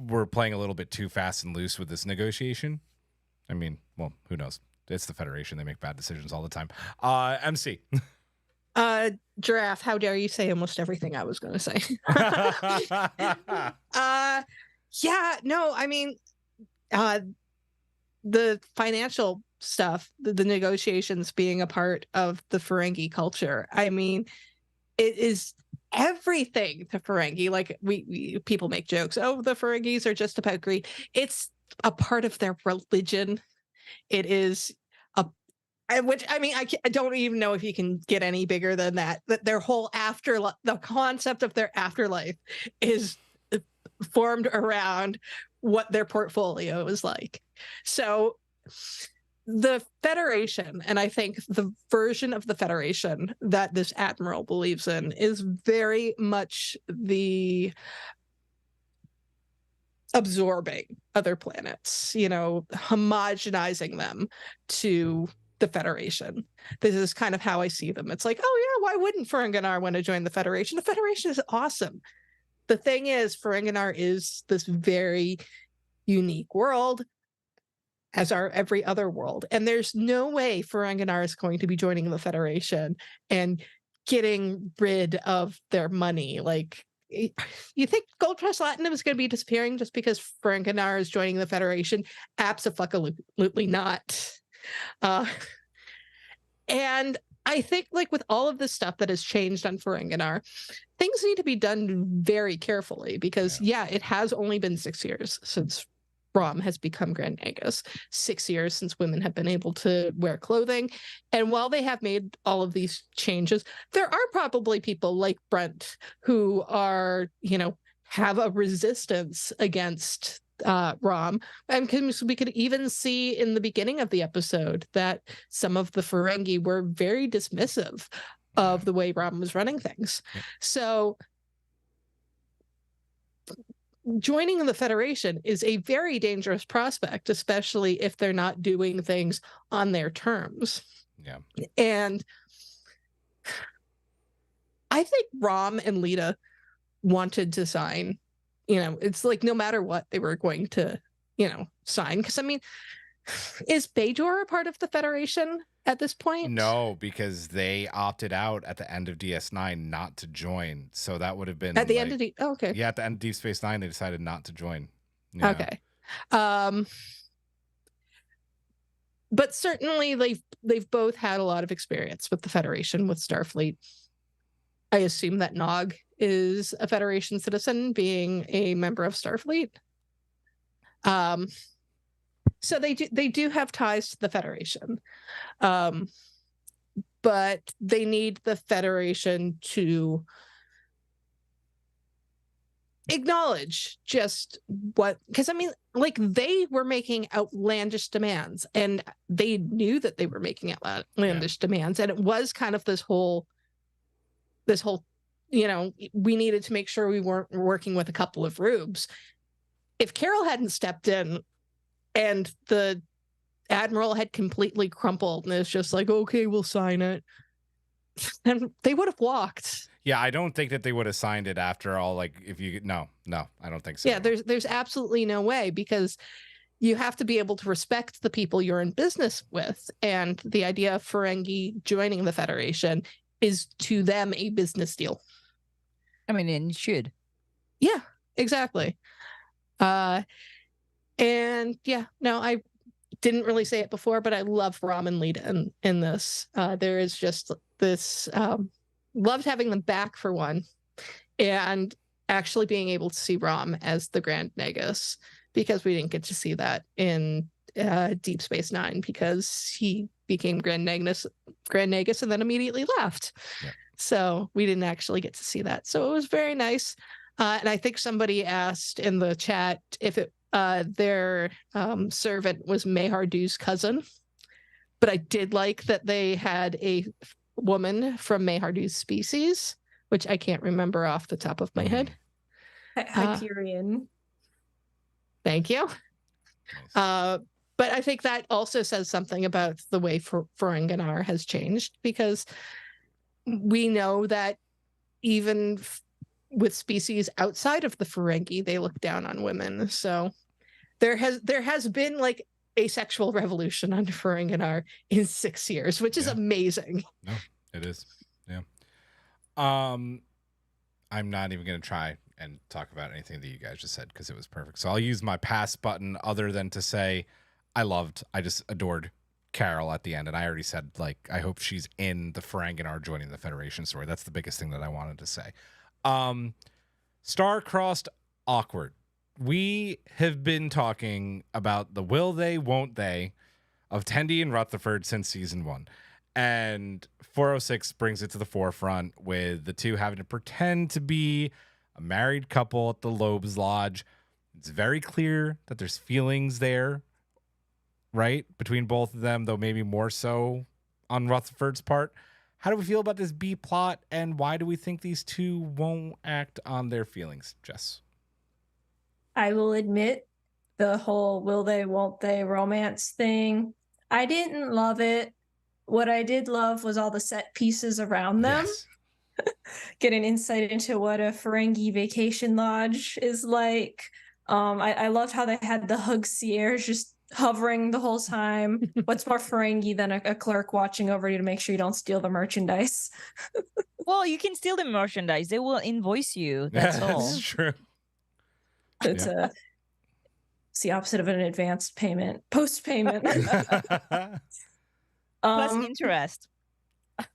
were playing a little bit too fast and loose with this negotiation. I mean, well, who knows? It's the Federation. They make bad decisions all the time. MC. Giraffe, how dare you say almost everything I was going to say? Yeah, no, I mean, the financial stuff, the negotiations being a part of the Ferengi culture. I mean, it is everything to Ferengi. Like we people make jokes, oh, the Ferengis are just about greed. It's a part of their religion. It is which I mean, I don't even know if you can get any bigger than that. That their whole afterlife, the concept of their afterlife, is formed around what their portfolio is like. So the Federation, and I think the version of the Federation that this admiral believes in, is very much the absorbing other planets, homogenizing them to the Federation. This is kind of how I see them. It's like, oh yeah, why wouldn't Ferenginar want to join the Federation? The Federation is awesome. The thing is, Ferenginar is this very unique world, as are every other world. And there's no way Ferenginar is going to be joining the Federation and getting rid of their money. Like, you think Gold Trust Platinum is going to be disappearing just because Ferenginar is joining the Federation? Absolutely not. And I think, like, with all of this stuff that has changed on Ferenginar, things need to be done very carefully because, it has only been 6 years since Rom has become Grand Nagus, 6 years since women have been able to wear clothing. And while they have made all of these changes, there are probably people like Brent who are, have a resistance against Rom. And we could even see in the beginning of the episode that some of the Ferengi were very dismissive of the way Rom was running things. So joining the Federation is a very dangerous prospect, especially if they're not doing things on their terms. Yeah. And I think Rom and Lita wanted to sign. It's like no matter what, they were going to, sign. Because, I mean, is Bajor a part of the Federation at this point? No, because they opted out at the end of DS9 not to join. So that would have been at the end of okay. Yeah, at the end of Deep Space Nine, they decided not to join. Yeah. Okay. But certainly they've both had a lot of experience with the Federation, with Starfleet. I assume that Nog is a Federation citizen, being a member of Starfleet. So they do have ties to the Federation. But they need the Federation to acknowledge just what, because I mean, like, they were making outlandish demands, and they knew that they were making outlandish demands, and it was kind of this whole, we needed to make sure we weren't working with a couple of rubes. If Carol hadn't stepped in and the Admiral had completely crumpled and it's just like, okay, we'll sign it, and they would have walked. Yeah, I don't think that they would have signed it after all. Like, no, I don't think so. Yeah, there's absolutely no way, because you have to be able to respect the people you're in business with. And the idea of Ferengi joining the Federation is to them a business deal. I mean, and it should. Yeah, exactly. And yeah, no, I didn't really say it before, but I love Rom and Lita in this. There is just this, loved having them back for one, and actually being able to see Rom as the Grand Nagus, because we didn't get to see that in Deep Space Nine, because he became Grand Nagus and then immediately left. Yeah. So we didn't actually get to see that. So it was very nice. And I think somebody asked in the chat if their servant was Mehardu's cousin. But I did like that they had a woman from Mehardu's species, which I can't remember off the top of my head. Hyperion. Thank you. Nice. But I think that also says something about the way Ferenginar has changed, because we know that even with species outside of the Ferengi, they look down on women. So there has been like a sexual revolution on Ferenginar in 6 years, which is amazing. No, it is. Yeah. I'm not even going to try and talk about anything that you guys just said, because it was perfect. So I'll use my pass button, other than to say I just adored Carol at the end, and I already said, like, I hope she's in the Ferengi are joining the Federation story. That's the biggest thing that I wanted to say. Star-crossed awkward. We have been talking about the will they, won't they of Tendi and Rutherford since season 1. And 406 brings it to the forefront with the two having to pretend to be a married couple at the Loeb's Lodge. It's very clear that there's feelings there, right, between both of them, though maybe more so on Rutherford's part. How do we feel about this B plot, and why do we think these two won't act on their feelings, Jess? I will admit the whole will they, won't they romance thing, I didn't love it. What I did love was all the set pieces around them. Yes. Get an insight into what a Ferengi vacation lodge is like. I loved how they had the hug Sierra just hovering the whole time. What's more Ferengi than a clerk watching over you to make sure you don't steal the merchandise? Well, you can steal the merchandise. They will invoice you. That's all. That's true. It's it's the opposite of an advanced payment, post payment. Plus interest. Of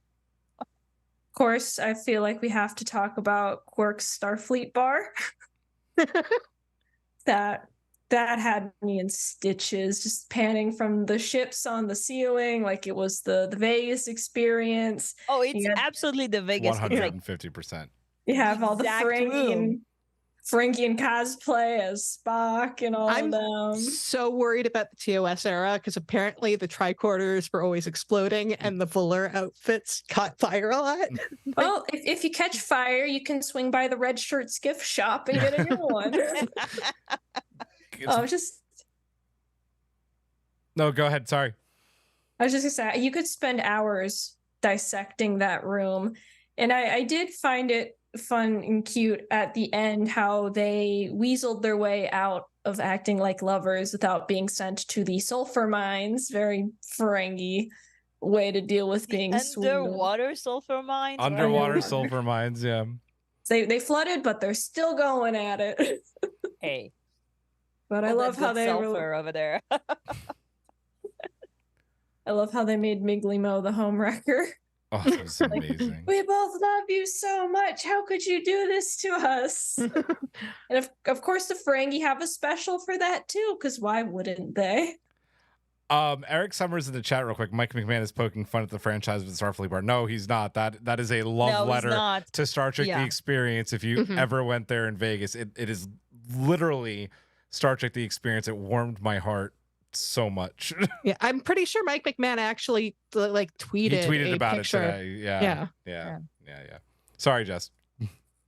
course, I feel like we have to talk about Quark's Starfleet bar. that had me in stitches, just panning from the ships on the ceiling like it was the Vegas experience. Oh, it's absolutely the Vegas. 150%. You have all the Exact Ferengian cosplay as Spock and all I'm of them. so worried about the TOS era because apparently the tricorders were always exploding and the Fuller outfits caught fire a lot. Well, if you catch fire, you can swing by the Red Shirt Skiff shop and get a new one. No, go ahead. Sorry. I was just gonna say, you could spend hours dissecting that room. And I did find it fun and cute at the end how they weaseled their way out of acting like lovers without being sent to the sulfur mines. Very Ferengi way to deal with being underwater sulfur mines. Underwater sulfur mines, yeah. They flooded, but they're still going at it. Hey. But I love how they sulfur over there. I love how they made Miggly Mo the homewrecker. Oh, that was amazing. We both love you so much. How could you do this to us? And of course, the Ferengi have a special for that too, because why wouldn't they? Eric Summers in the chat real quick. Mike McMahon is poking fun at the franchise with Starfleet Bar. No, he's not. That is a love letter to Star Trek The Experience. If you ever went there in Vegas, it is literally Star Trek The Experience. It warmed my heart so much. Yeah, I'm pretty sure Mike McMahon actually like tweeted. He tweeted about picture. it today. Yeah. Sorry, Jess.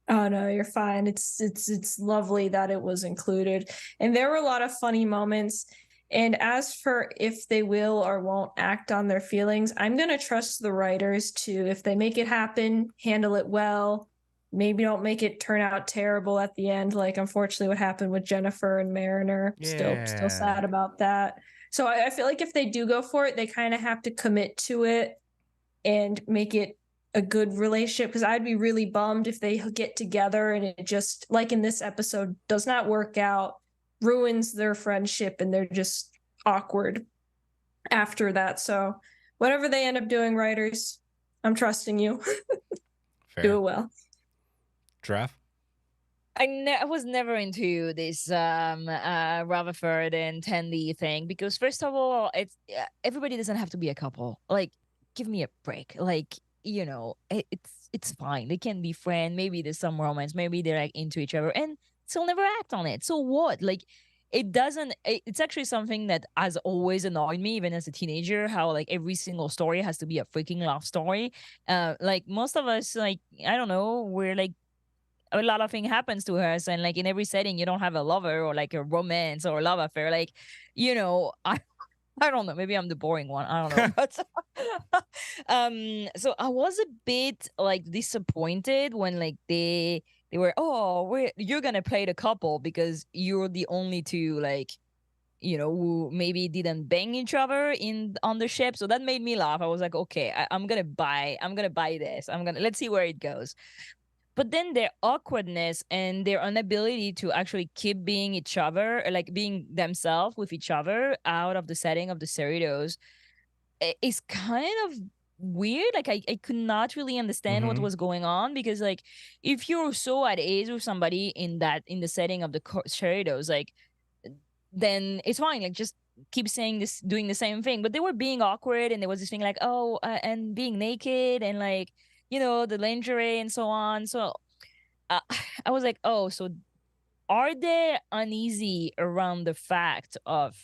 Oh no, you're fine. It's lovely that it was included, and there were a lot of funny moments. And as for if they will or won't act on their feelings, I'm gonna trust the writers to, if they make it happen, handle it well. Maybe don't make it turn out terrible at the end, like unfortunately what happened with Jennifer and Mariner. Yeah. Still sad about that. So I feel like if they do go for it, they kind of have to commit to it and make it a good relationship, because I'd be really bummed if they get together and it just, like in this episode, does not work out, ruins their friendship, and they're just awkward after that. So whatever they end up doing, writers, I'm trusting you. Do it well. Giraffe? I was never into this Rutherford and Tendi thing, because first of all, it's everybody doesn't have to be a couple. Like, give me a break. Like, you know, it's fine. They can be friends. Maybe there's some romance. Maybe they're like into each other, and still never act on it. So what? Like, it's actually something that has always annoyed me, even as a teenager, how like every single story has to be a freaking love story. Like most of us, like, I don't know, we're like, a lot of things happens to us, and like in every setting you don't have a lover or like a romance or a love affair. Like, you know, I don't know, maybe I'm the boring one, I don't know. But so I was a bit like disappointed when like they were, you're gonna play the couple because you're the only two, like, you know, who maybe didn't bang each other on the ship. So that made me laugh. I was like, okay, I'm gonna buy this. Let's see where it goes. But then their awkwardness and their inability to actually keep being each other, or like being themselves with each other out of the setting of the Cerritos, is kind of weird. Like I could not really understand what Mhm. was going on, because like if you're so at ease with somebody in the setting of the Cerritos, like then it's fine. Like just keep saying this, doing the same thing. But they were being awkward, and there was this thing like, oh, and being naked, and like, the lingerie and so on. So uh, I was like, oh, so are they uneasy around the fact of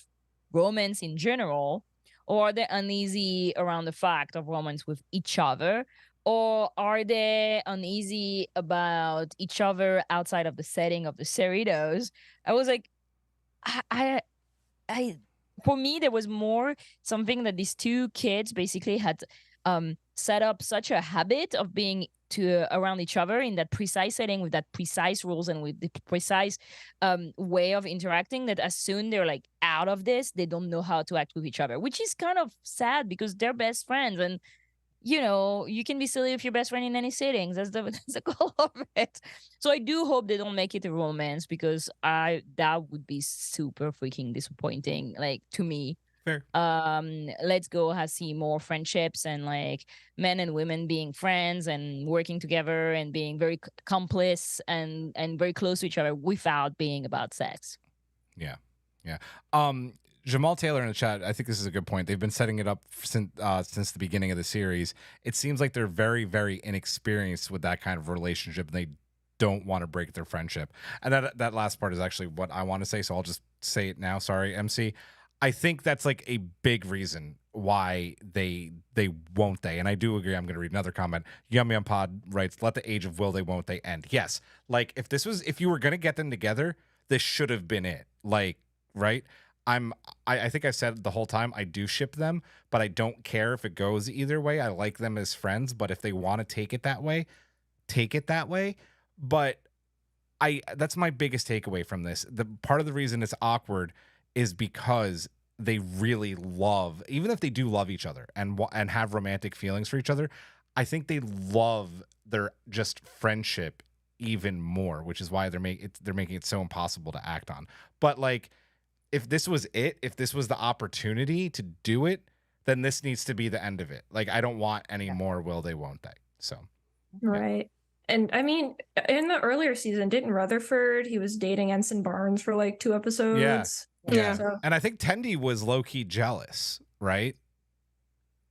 romance in general, or are they uneasy around the fact of romance with each other, or are they uneasy about each other outside of the setting of the Cerritos? I was like, I I for me there was more something that these two kids basically had set up such a habit of being to around each other in that precise setting with that precise rules and with the precise way of interacting, that as soon they're like out of this, they don't know how to act with each other, which is kind of sad because they're best friends. And you can be silly with your best friend in any settings. That's the that's the goal of it. So I do hope they don't make it a romance, because that would be super freaking disappointing. Like, to me, Fair. let's go see more friendships, and like men and women being friends and working together and being very complice and very close to each other without being about sex. Yeah. Yeah. Jamal Taylor in the chat, I think this is a good point. They've been setting it up since the beginning of the series. It seems like they're very, very inexperienced with that kind of relationship, and they don't want to break their friendship. And that last part is actually what I want to say, so I'll just say it now. Sorry, MC. I think that's like a big reason why they won't they. And I do agree. I'm going to read another comment. Yum Yum Pod writes, "Let the age of will they won't they end." Yes. Like if you were going to get them together, this should have been it. Like, right? I think I've said the whole time I do ship them, but I don't care if it goes either way. I like them as friends, but if they want to take it that way, take it that way. But that's my biggest takeaway from this. The part of the reason it's awkward is because they really love, even if they do love each other and have romantic feelings for each other, I think they love their just friendship even more, which is why they're making it so impossible to act on. But like, if this was the opportunity to do it, then this needs to be the end of it. Like, I don't want any more will they won't they. So Right. And I mean, in the earlier season, didn't Rutherford, he was dating Ensign Barnes for like 2 episodes. Yeah. So, And I think Tendi was low-key jealous, right?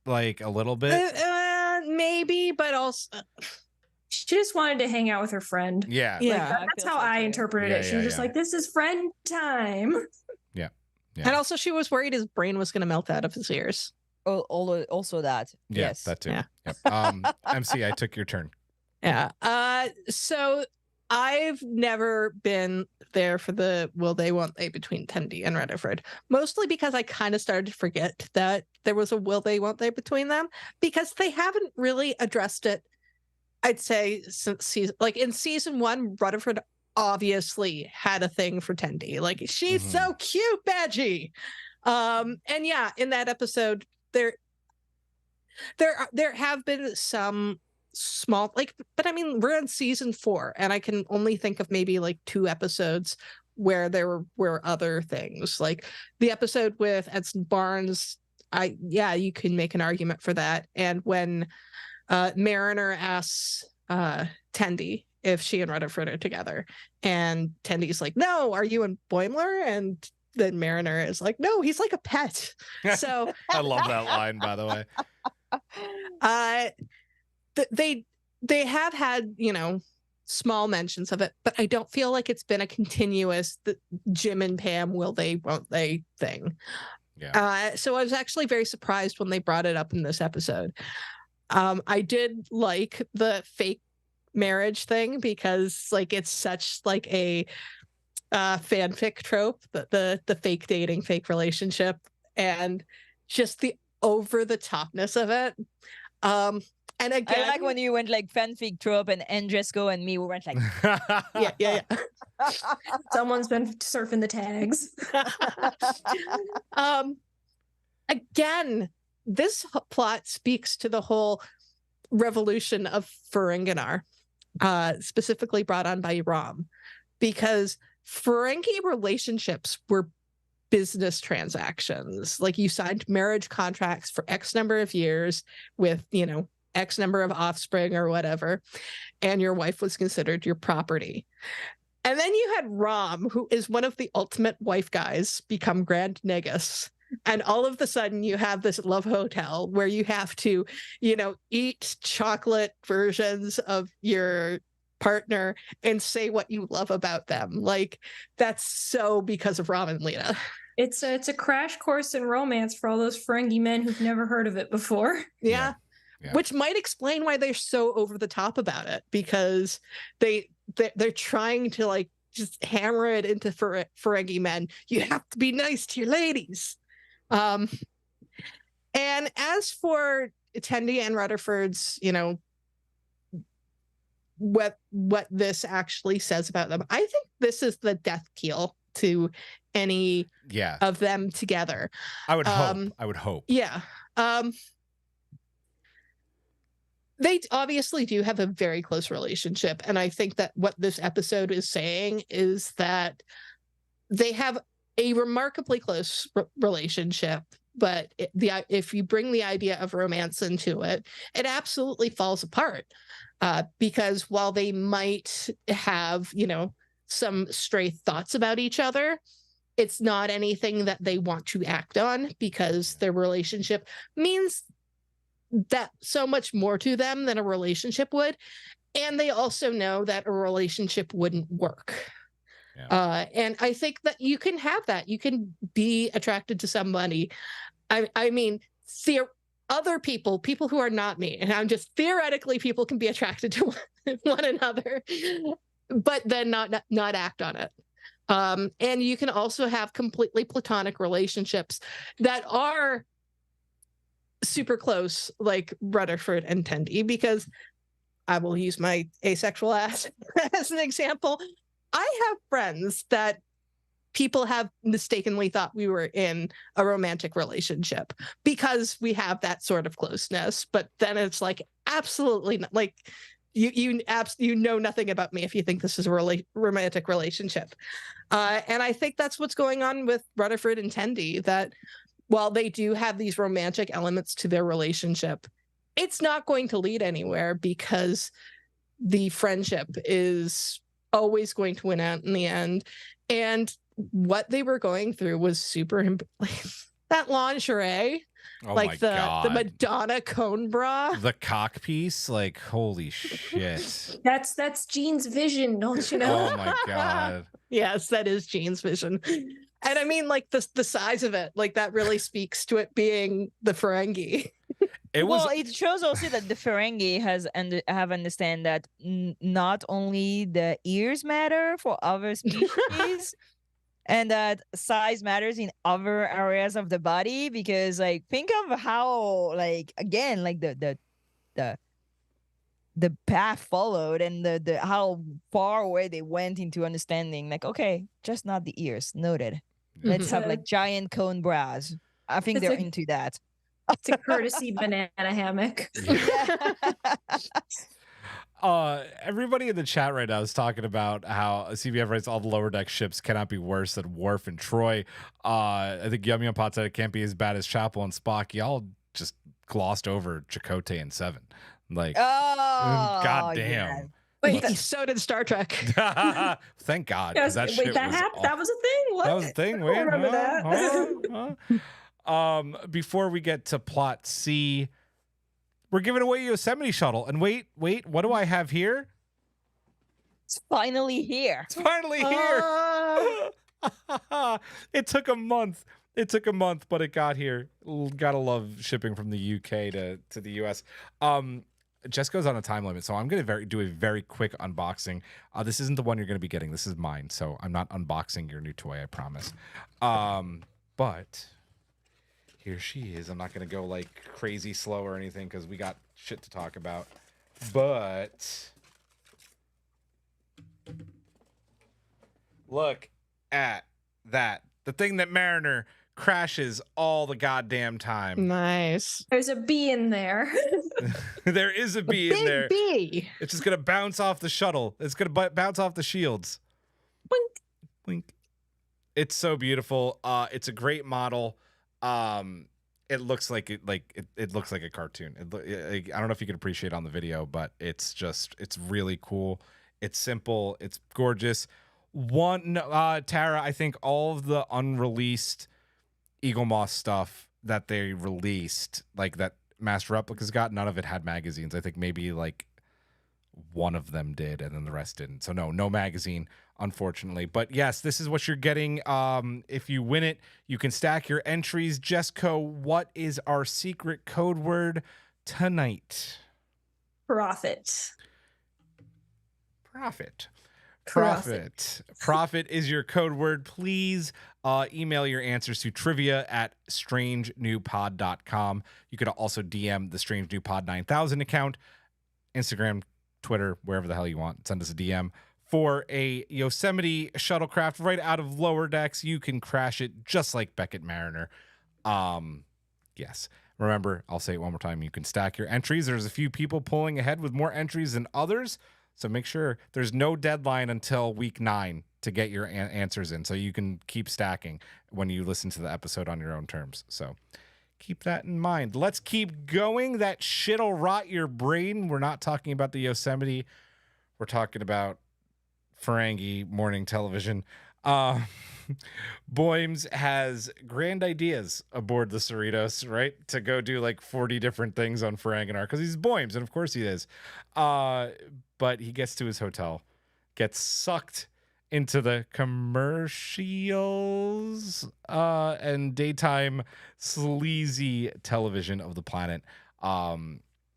Like a little bit. Maybe, but also she just wanted to hang out with her friend. Yeah. yeah. Like, that's how I interpreted it. She was just like, this is friend time. Yeah. And also she was worried his brain was going to melt out of his ears. Also that. Yeah, Yes. that too. Yeah. Yep. MC, I took your turn. Yeah. So I've never been there for the will they won't they between Tendi and Rutherford, mostly because I kind of started to forget that there was a will they won't they between them, because they haven't really addressed it, I'd say, since in season 1, Rutherford obviously had a thing for Tendi. Like, she's so cute, Badgie. And yeah, in that episode, there have been some small, like, but I mean, we're in season 4, and I can only think of maybe like 2 episodes where there were other things. Like the episode with Ensign Barnes, you can make an argument for that. And when Mariner asks Tendi if she and Rutherford are together, and Tendi's like, "No, are you and Boimler?" And then Mariner is like, "No, he's like a pet." So I love that line, by the way. They have had, small mentions of it, but I don't feel like it's been a continuous Jim and Pam will they won't they thing. Yeah. So I was actually very surprised when they brought it up in this episode. I did like the fake marriage thing, because like it's such like a fanfic trope, the fake dating, fake relationship, and just the over the topness of it. And again, I like when you went like fanfic trope, and Andresco and me we went like yeah. Someone's been surfing the tags. Again, this plot speaks to the whole revolution of Ferenginar, specifically brought on by Ram, because Ferengi relationships were business transactions. Like you signed marriage contracts for X number of years with, X number of offspring or whatever, and your wife was considered your property. And then you had Rom, who is one of the ultimate wife guys, become Grand Negus. And all of a sudden you have this love hotel where you have to, eat chocolate versions of your partner and say what you love about them. Like, that's so because of Rom and Lena. It's a crash course in romance for all those Ferengi men who've never heard of it before. Yeah. Which might explain why they're so over the top about it, because they're trying to like just hammer it into Ferengi men. You have to be nice to your ladies. And as for Tendi and Rutherford's, what this actually says about them, I think this is the death keel to any of them together. I would hope. Yeah. They obviously do have a very close relationship. And I think that what this episode is saying is that they have a remarkably close relationship. But if you bring the idea of romance into it, it absolutely falls apart. Because while they might have, some stray thoughts about each other, it's not anything that they want to act on, because their relationship means that so much more to them than a relationship would. And they also know that a relationship wouldn't work. Yeah. And I think that you can have that. You can be attracted to somebody. I mean, other people who are not me, and I'm just theoretically, people can be attracted to one another, but then not act on it. And you can also have completely platonic relationships that are super close, like Rutherford and Tendi, because I will use my asexual ass as an example. I have friends that people have mistakenly thought we were in a romantic relationship because we have that sort of closeness, but then it's like absolutely not, like you know nothing about me if you think this is a romantic relationship. And I think that's what's going on with Rutherford and Tendi, that while they do have these romantic elements to their relationship, it's not going to lead anywhere, because the friendship is always going to win out in the end. And what they were going through was super that lingerie, like the Madonna cone bra, the cock piece, like holy shit. That's Jean's vision, don't you know? Oh my god. Yes, that is Jean's vision. And I mean, like the size of it, like that really speaks to it being the Ferengi. It shows also that the Ferengi have understand that not only the ears matter for other species, and that size matters in other areas of the body, because like think of how, like, again, like the path followed, and the how far away they went into understanding, like, okay, just not the ears, noted. Let's have like giant cone bras. I think they're into that. It's a courtesy banana hammock. Everybody in the chat right now is talking about how CBF writes all the lower deck ships cannot be worse than Worf and Troy. I think Yum Yum Pot said it can't be as bad as Chapel and Spock. Y'all just glossed over Chakotay and Seven. Like, god damn. Yeah. Wait, so did Star Trek. Thank God. Yes, that shit that was a thing. What? That was a thing. Wait, I remember that. Before we get to plot C, we're giving away Yosemite shuttle. And wait, what do I have here? It's finally here. It's finally here. It took a month. But it got here. Gotta love shipping from the UK to the US. Jessica's on a time limit, so I'm going to do a very quick unboxing. This isn't the one you're going to be getting. This is mine, so I'm not unboxing your new toy, I promise. But here she is. I'm not going to go like crazy slow or anything because we got shit to talk about. But look at that. The thing that Mariner crashes all the goddamn time. Nice. There's a bee in there. There is a bee in there. Bee. It's just gonna bounce off the shuttle. It's gonna bounce off the shields. Wink. Wink. It's so beautiful. It's a great model. It looks like it looks like a cartoon. I don't know if you can appreciate it on the video, but it's really cool. It's simple. It's gorgeous. Tara, I think all of the unreleased Eagle Moss stuff that they released, like that Master Replicas got, none of it had magazines. I think maybe like one of them did, and then the rest didn't. So no magazine, unfortunately. But yes, this is what you're getting. If you win it, you can stack your entries. Jesco, what is our secret code word tonight? Profit. Profit is your code word. Please email your answers to trivia@strangenewpod.com. You could also DM the Strange New Pod 9000 account, Instagram, Twitter, wherever the hell you want. Send us a DM for a Yosemite shuttlecraft right out of Lower Decks. You can crash it just like Beckett Mariner. Yes. Remember, I'll say it one more time. You can stack your entries. There's a few people pulling ahead with more entries than others. So make sure there's no deadline until week 9 to get your answers in. So you can keep stacking when you listen to the episode on your own terms. So keep that in mind. Let's keep going. That shit'll rot your brain. We're not talking about the Yosemite. We're talking about Ferengi morning television. Boims has grand ideas aboard the Cerritos, right? To go do like 40 different things on Ferenginar because he's Boims, and of course he is. But he gets to his hotel, gets sucked into the commercials and daytime sleazy television of the planet.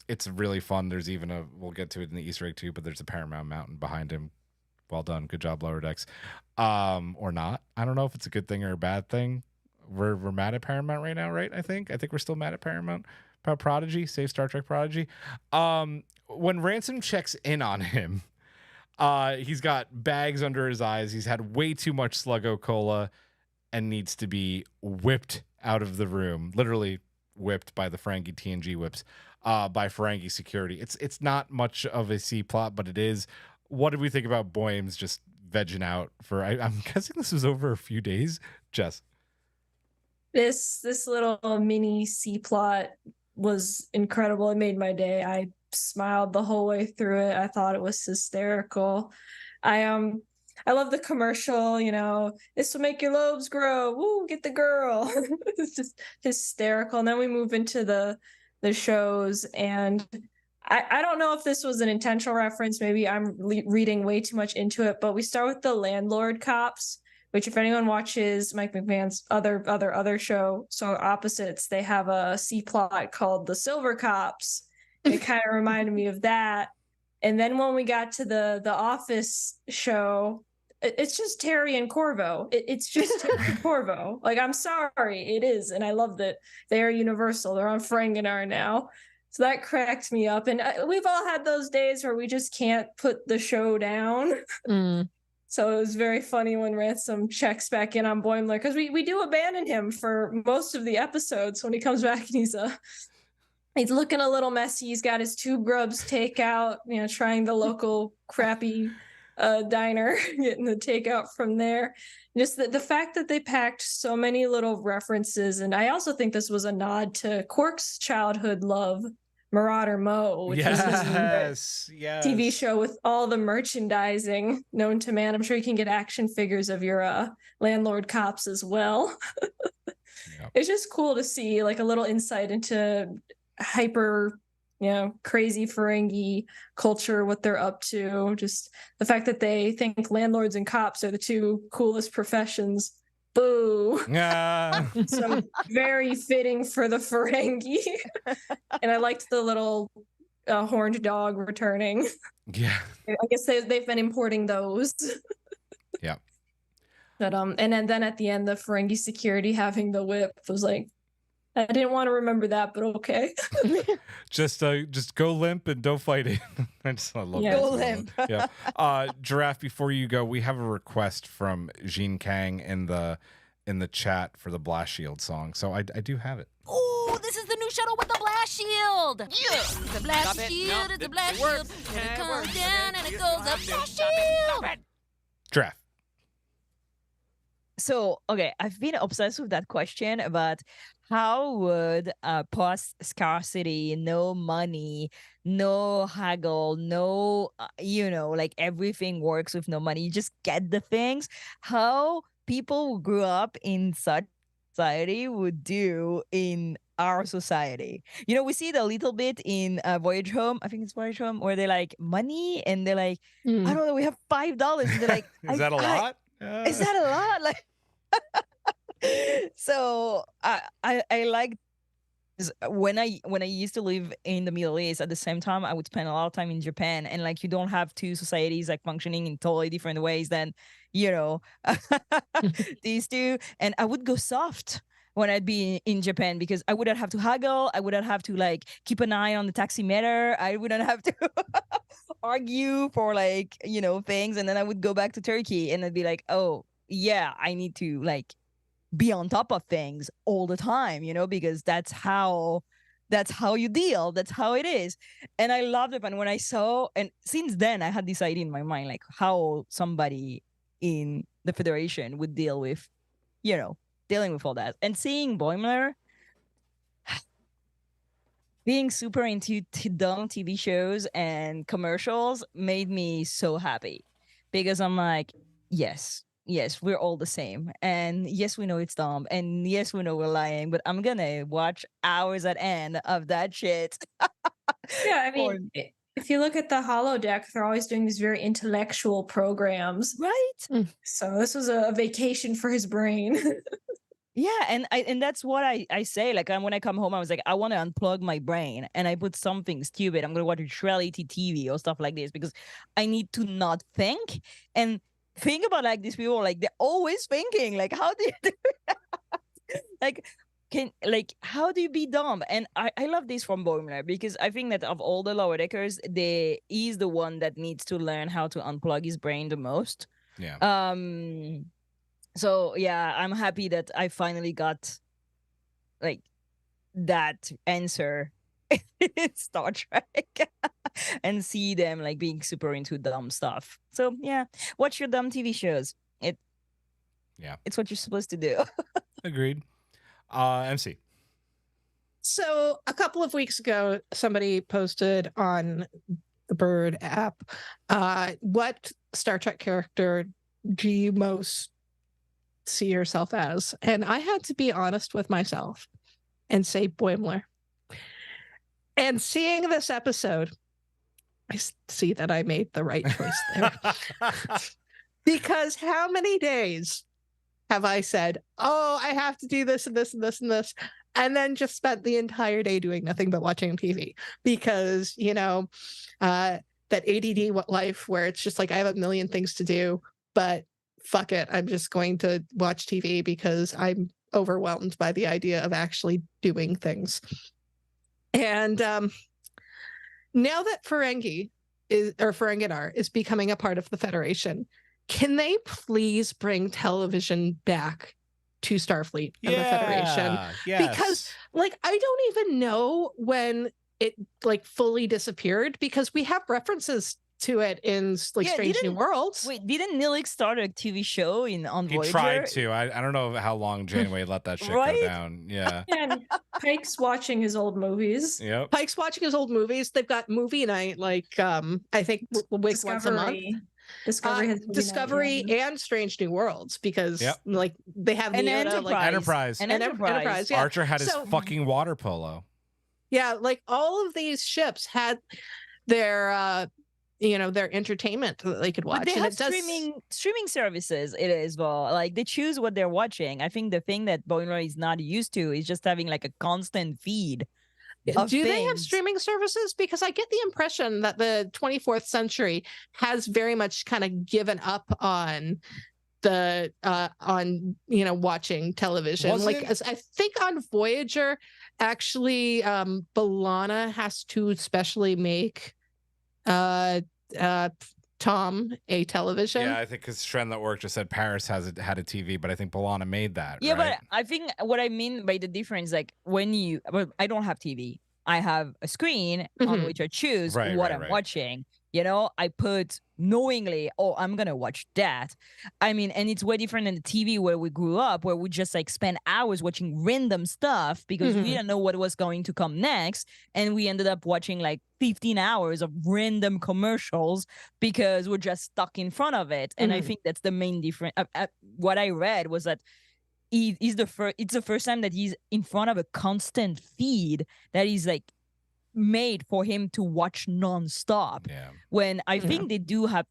It's really fun. There's even we'll get to it in the Easter egg too, but there's a Paramount Mountain behind him. Well done. Good job, Lower Decks. Or not. I don't know if it's a good thing or a bad thing. We're mad at Paramount right now, right? I think we're still mad at Paramount. About Prodigy, save Star Trek Prodigy. When Ransom checks in on him, he's got bags under his eyes. He's had way too much Sluggo Cola and needs to be whipped out of the room. Literally whipped by the Ferengi TNG whips by Ferengi security. It's not much of a C plot, but it is. What did we think about Boims just vegging out for? I'm guessing this was over a few days. Jess, This little mini C plot was incredible. It made my day. I smiled the whole way through it. I thought it was hysterical. I love the commercial, this will make your lobes grow. Woo, get the girl. It's just hysterical. And then we move into the shows, and I don't know if this was an intentional reference. Maybe I'm reading way too much into it, but we start with the landlord cops, which if anyone watches Mike McMahon's other show, so Opposites, they have a C plot called the Silver Cops. It kind of reminded me of that. And then when we got to the Office show, it's just Terry and Corvo. It's just Terry and Corvo. Like, I'm sorry, it is. And I love that they are Universal. They're on Ferenginar now. So that cracked me up. And we've all had those days where we just can't put the show down. Mm. So it was very funny when Ransom checks back in on Boimler, because we do abandon him for most of the episodes when he comes back, and he's looking a little messy. He's got his Tube Grubs takeout, trying the local crappy diner, getting the takeout from there. Just the fact that they packed so many little references. And I also think this was a nod to Quark's childhood love, Marauder Mo, which was his TV show with all the merchandising known to man. I'm sure you can get action figures of your landlord cops as well. Yep. It's just cool to see like a little insight into hyper, crazy Ferengi culture, what they're up to. Just the fact that they think landlords and cops are the two coolest professions. Boo. So very fitting for the Ferengi. And I liked the little horned dog returning. Yeah. I guess they've been importing those. Yeah. But and then at the end, the Ferengi security having the whip was like, I didn't want to remember that, but okay. Just go limp and don't fight it. I love that. Go limp. Yeah. Giraffe, before you go, we have a request from Jean Kang in the chat for the Blast Shield song. So I do have it. Ooh, this is the new shuttle with the blast shield. Yeah. It's a blast shield. It's a blast shield. And it comes down and it goes up. Blast shield. Giraffe. So, okay, I've been obsessed with that question about how would post scarcity, no money, no haggle, no, like everything works with no money. You just get the things. How people who grew up in such society would do in our society. We see it a little bit in Voyage Home. I think it's Voyage Home, where they're like, money, and they're like, I Mm. don't know, we have $5, and they're like, Is that a lot? is that a lot? Like, so I like when I used to live in the Middle East. At the same time, I would spend a lot of time in Japan, and like you don't have two societies like functioning in totally different ways than these two. And I would go soft when I'd be in Japan because I wouldn't have to haggle. I wouldn't have to like keep an eye on the taximeter. I wouldn't have to argue for like things. And then I would go back to Turkey and I'd be like, oh yeah, I need to like be on top of things all the time, because that's how you deal. That's how it is. And I loved it. And when I saw, and since then I had this idea in my mind, like how somebody in the Federation would deal with, dealing with all that. And seeing Boimler being super into dumb TV shows and commercials made me so happy because I'm like, yes, we're all the same. And yes, we know it's dumb. And yes, we know we're lying, but I'm going to watch hours at end of that shit. Yeah, I mean, if you look at the holodeck, they're always doing these very intellectual programs. Right? So this was a vacation for his brain. Yeah, and that's what I say. Like when I come home, I was like, I want to unplug my brain, and I put something stupid. I'm gonna watch reality TV or stuff like this because I need to not think and think about like these people. Like they're always thinking. Like how do you do that? How do you be dumb? And I love this from Boimler because I think that of all the lower deckers, he's the one that needs to learn how to unplug his brain the most. Yeah. So yeah, I'm happy that I finally got like that answer in Star Trek and see them like being super into dumb stuff. So yeah, watch your dumb TV shows. It's what you're supposed to do. Agreed. MC. So a couple of weeks ago, somebody posted on the Bird app, what Star Trek character do you most see yourself as? And I had to be honest with myself and say Boimler. And seeing this episode, I see that I made the right choice there. Because how many days have I said, oh, I have to do this and this and this and this, and then just spent the entire day doing nothing but watching TV? Because, that ADD life where it's just like, I have a million things to do, but fuck it, I'm just going to watch TV because I'm overwhelmed by the idea of actually doing things. And now that Ferenginar is becoming a part of the Federation, can they please bring television back to Starfleet and the Federation? Yes. Because like I don't even know when it like fully disappeared, because we have references to it in like Strange New Worlds. Wait, didn't Neelix start a TV show on He Voyager? tried to. I don't know how long Janeway let that shit Right? go down. Yeah. And Pike's watching his old movies. Yep. Pike's watching his old movies. They've got movie night, like I think once a month. Discovery has movie night, Discovery yeah. and Strange New Worlds, because like they have And the Enterprise. Enterprise. Enterprise. Yeah. Archer had his So- fucking water polo. Yeah, like all of these ships had their their entertainment that they could watch. But they and have it does streaming services. It is well, like they choose what they're watching. I think the thing that Boimler is not used to is just having like a constant feed. Do they have things. streaming services? Because I get the impression that the 24th century has very much kind of given up on the watching television. I think on Voyager, actually, B'Elanna has to specially make Tom a television. Yeah, I think because Shren that worked just said Paris had a TV, but I think B'Elanna made that. Yeah, right? but I think what I mean by the difference, like I don't have TV. I have a screen on Mhm. which I choose Right, what right, I'm right. watching. I put knowingly, oh, I'm going to watch that. I mean, and it's way different than the TV where we grew up, where we just like spend hours watching random stuff because we didn't know what was going to come next. And we ended up watching like 15 hours of random commercials because we're just stuck in front of it. And I think that's the main difference. What I read was that it's the first time that he's in front of a constant feed that is like made for him to watch nonstop. Yeah. When I think they do have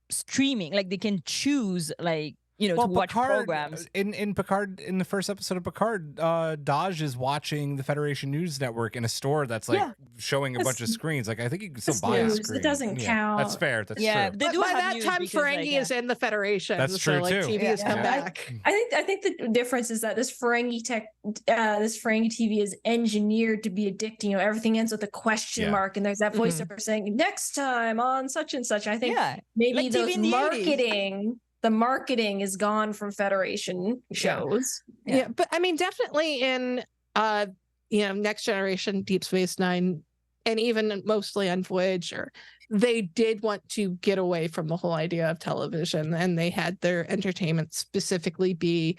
streaming, like they can choose like to watch programs. In Picard, in the first episode of Picard, Daj is watching the Federation News Network in a store that's like showing a bunch of screens. Like I think you can still buy a screen. It doesn't count. That's fair. That's yeah, true. they do But by have that news time, because, Ferengi is in the Federation. That's true, so, like, too. TV has come back. I think the difference is that this Ferengi TV is engineered to be addicting. Everything ends with a question mark, and there's that voiceover saying "next time on such and such." I think maybe like those TV in the 80s. the marketing is gone from Federation shows. Yeah, but I mean, definitely in Next Generation, Deep Space Nine, and even mostly on Voyager, they did want to get away from the whole idea of television, and they had their entertainment specifically be,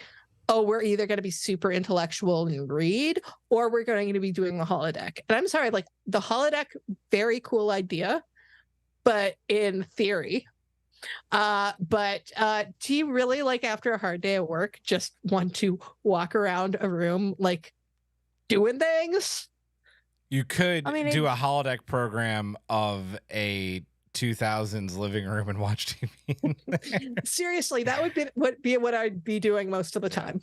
oh, we're either going to be super intellectual and read, or we're going to be doing the holodeck. And I'm sorry, like the holodeck, very cool idea, but in theory. But do you really, like, after a hard day at work, just want to walk around a room like doing things? You could do a holodeck program of a 2000s living room and watch TV. Seriously, that would be what I'd be doing most of the time.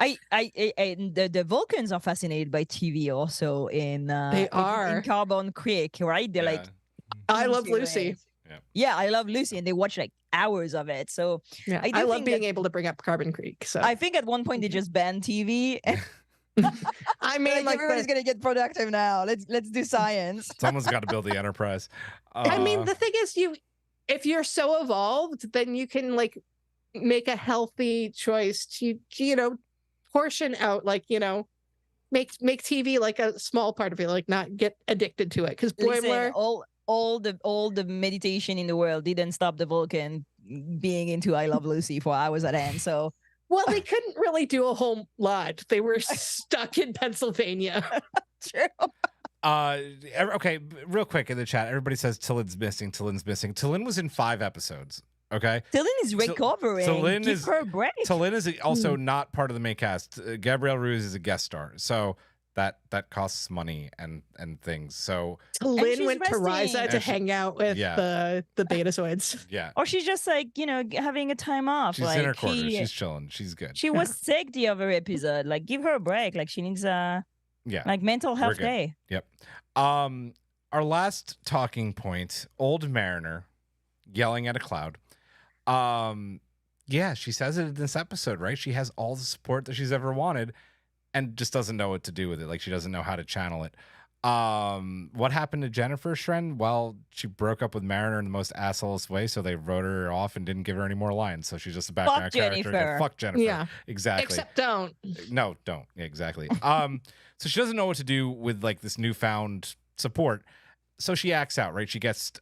The Vulcans are fascinated by TV also in Carbon Creek, right? They're like, I Love Lucy. Yeah, I Love Lucy, and they watch like hours of it. So I love being able to bring up Carbon Creek. So I think at one point they just banned TV. I mean, like everybody's gonna get productive now. Let's do science. Someone's got to build the Enterprise. I mean, the thing is, if you're so evolved, then you can like make a healthy choice to portion out, like make TV like a small part of it, like not get addicted to it. Because Boimler, all the meditation in the world didn't stop the Vulcan being into I Love Lucy for hours at end. So well, they couldn't really do a whole lot. They were stuck in Pennsylvania. True. Okay, real quick in the chat, everybody says Tillin's missing. Tillin was in 5 episodes. Okay. Tillin is recovering. Give her a break. Tillin is also not part of the main cast. Gabrielle Ruse is a guest star. So that costs money and things. So Lynn went to Ryza to hang out with the Betazoids. Yeah. Or she's just like, having a time off. She's like, in her quarters. She's chilling. She's good. She was sick the other episode. Like, give her a break. Like, she needs like mental health day. Yep. Our last talking point, old Mariner yelling at a cloud. Yeah, she says it in this episode, right? She has all the support that she's ever wanted and just doesn't know what to do with it. Like, she doesn't know how to channel it. What happened to Jennifer Shren? Well, she broke up with Mariner in the most assholest way, so they wrote her off and didn't give her any more lines. So she's just a background character. Again. Fuck Jennifer. Yeah, exactly. Except don't. No, don't. Yeah, exactly. So she doesn't know what to do with like this newfound support. So she acts out, right? She gets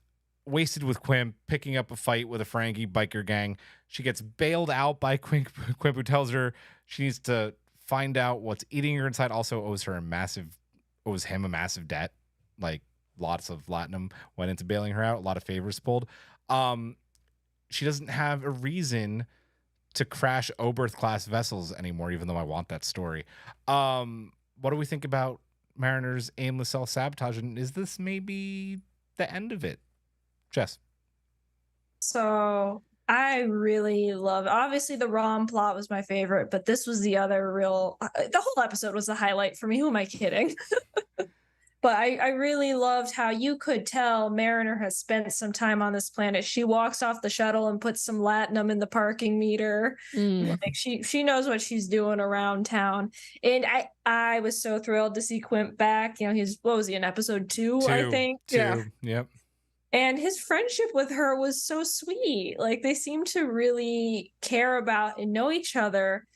wasted with Quimp, picking up a fight with a Ferengi biker gang. She gets bailed out by Quimp, who tells her she needs to find out what's eating her inside. Also owes him a massive debt. Like, lots of latinum went into bailing her out. A lot of favors pulled. She doesn't have a reason to crash Oberth class vessels anymore, even though I want that story. What do we think about Mariner's aimless self-sabotage? And is this maybe the end of it? Jess. So I really love, obviously the Rom plot was my favorite, but this was the other the whole episode was the highlight for me. Who am I kidding? But I really loved how you could tell Mariner has spent some time on this planet. She walks off the shuttle and puts some latinum in the parking meter. Like she knows what she's doing around town. And I was so thrilled to see Quimp back. What was he in episode 2, I think? 2. Yeah. Yep. And his friendship with her was so sweet. Like, they seemed to really care about and know each other.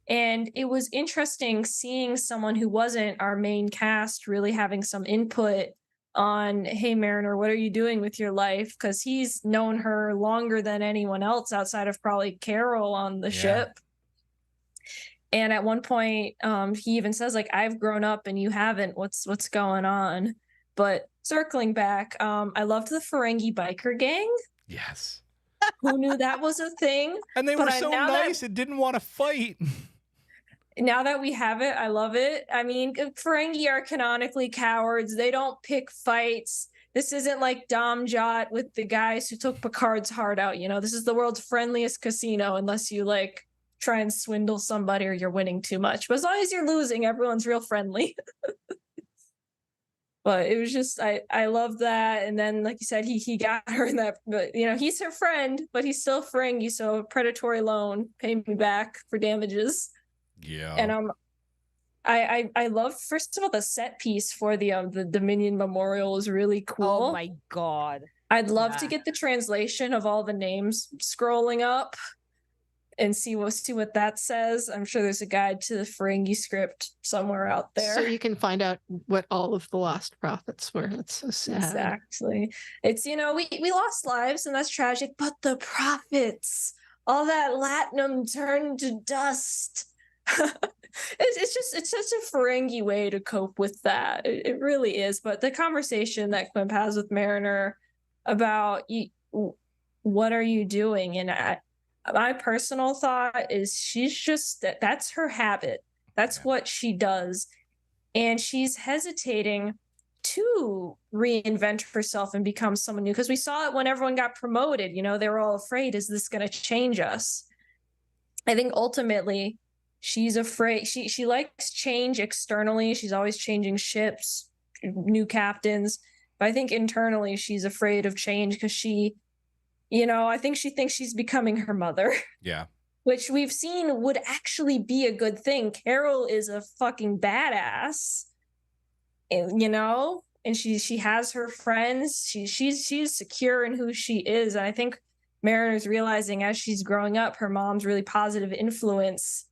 And it was interesting seeing someone who wasn't our main cast really having some input on, hey, Mariner, what are you doing with your life? Because he's known her longer than anyone else outside of probably Carol on the ship. And at one point, he even says, like, I've grown up and you haven't. What's going on? But circling back, I loved the Ferengi biker gang. Yes. Who knew that was a thing? And they But were so nice and didn't want to fight. Now that we have it, I love it. I mean, Ferengi are canonically cowards. They don't pick fights. This isn't like Dom Jot with the guys who took Picard's heart out. You know, this is the world's friendliest casino, unless you like try and swindle somebody or you're winning too much. But as long as you're losing, everyone's real friendly. But it was just, I love that. And then, like you said, he got her in that, but you know, he's her friend, but he's still Ferengi. So predatory loan, pay me back for damages. Yeah. And I love, first of all, the set piece for the Dominion Memorial is really cool. Oh my god. I'd love to get the translation of all the names scrolling up and see what that says. I'm sure there's a guide to the Ferengi script somewhere out there. So you can find out what all of the lost prophets were. It's so sad. Exactly. It's, you know, we lost lives and that's tragic, but the prophets, all that latinum turned to dust. It's such a Ferengi way to cope with that. It really is. But the conversation that Quimp has with Mariner about what are you doing, and my personal thought is she's just that's her habit. That's what she does, and she's hesitating to reinvent herself and become someone new, because we saw it when everyone got promoted. You know, they were all afraid, is this going to change us? I think ultimately she's afraid. She likes change externally. She's always changing ships, new captains. But I think internally she's afraid of change because she, you know, I think she thinks she's becoming her mother. Yeah. Which we've seen would actually be a good thing. Carol is a fucking badass, and, you know, and she has her friends. She's secure in who she is. And I think Mariner's realizing as she's growing up, her mom's really positive influence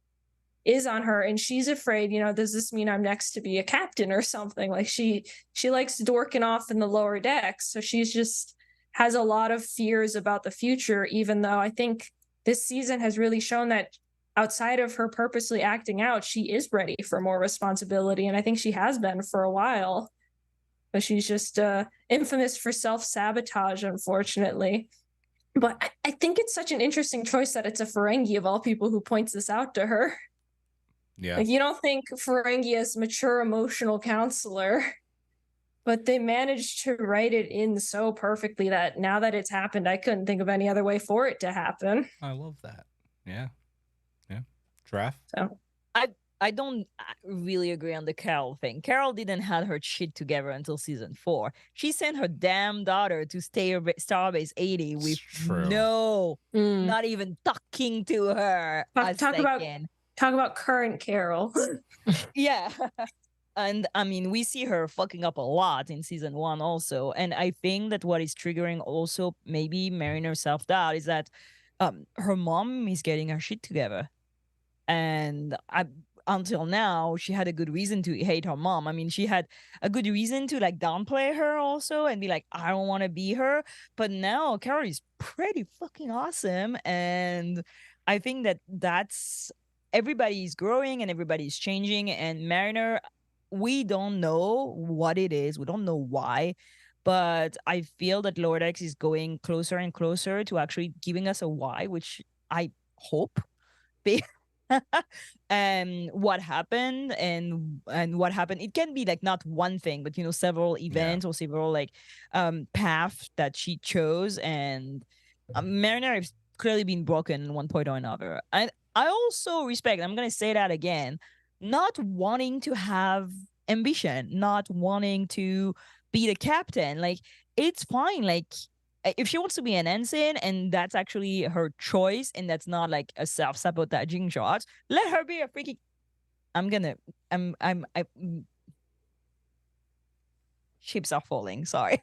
is on her, and she's afraid, you know, does this mean I'm next to be a captain or something? Like she likes dorking off in the lower decks, so she's just has a lot of fears about the future, even though I think this season has really shown that outside of her purposely acting out, she is ready for more responsibility, and I think she has been for a while. But she's just infamous for self-sabotage, unfortunately. But I think it's such an interesting choice that it's a Ferengi of all people who points this out to her. Yeah. Like, you don't think Ferengi as mature emotional counselor, but they managed to write it in so perfectly that now that it's happened, I couldn't think of any other way for it to happen. I love that. Yeah. Yeah. Draft. So I don't really agree on the Carol thing. Carol didn't have her shit together until season 4. She sent her damn daughter to Starbase 80 with not even talking to her. Talk about current Carol. Yeah. And I mean, we see her fucking up a lot in season 1 also. And I think that what is triggering also maybe Mariner's self-doubt is that her mom is getting her shit together. And until now, she had a good reason to hate her mom. I mean, she had a good reason to like downplay her also and be like, I don't want to be her. But now Carol is pretty fucking awesome. And I think that that's everybody's growing and everybody's changing. And Mariner, we don't know what it is. We don't know why. But I feel that Lower Decks is going closer and closer to actually giving us a why, which I hope. And what happened and what happened, it can be like not one thing, but you know, several events or several like paths that she chose, and Mariner has clearly been broken at one point or another. And I also respect, I'm gonna say that again, not wanting to have ambition, not wanting to be the captain. Like, it's fine, like if she wants to be an ensign and that's actually her choice and that's not like a self-sabotaging shot, let her be a freaking ships are falling, sorry.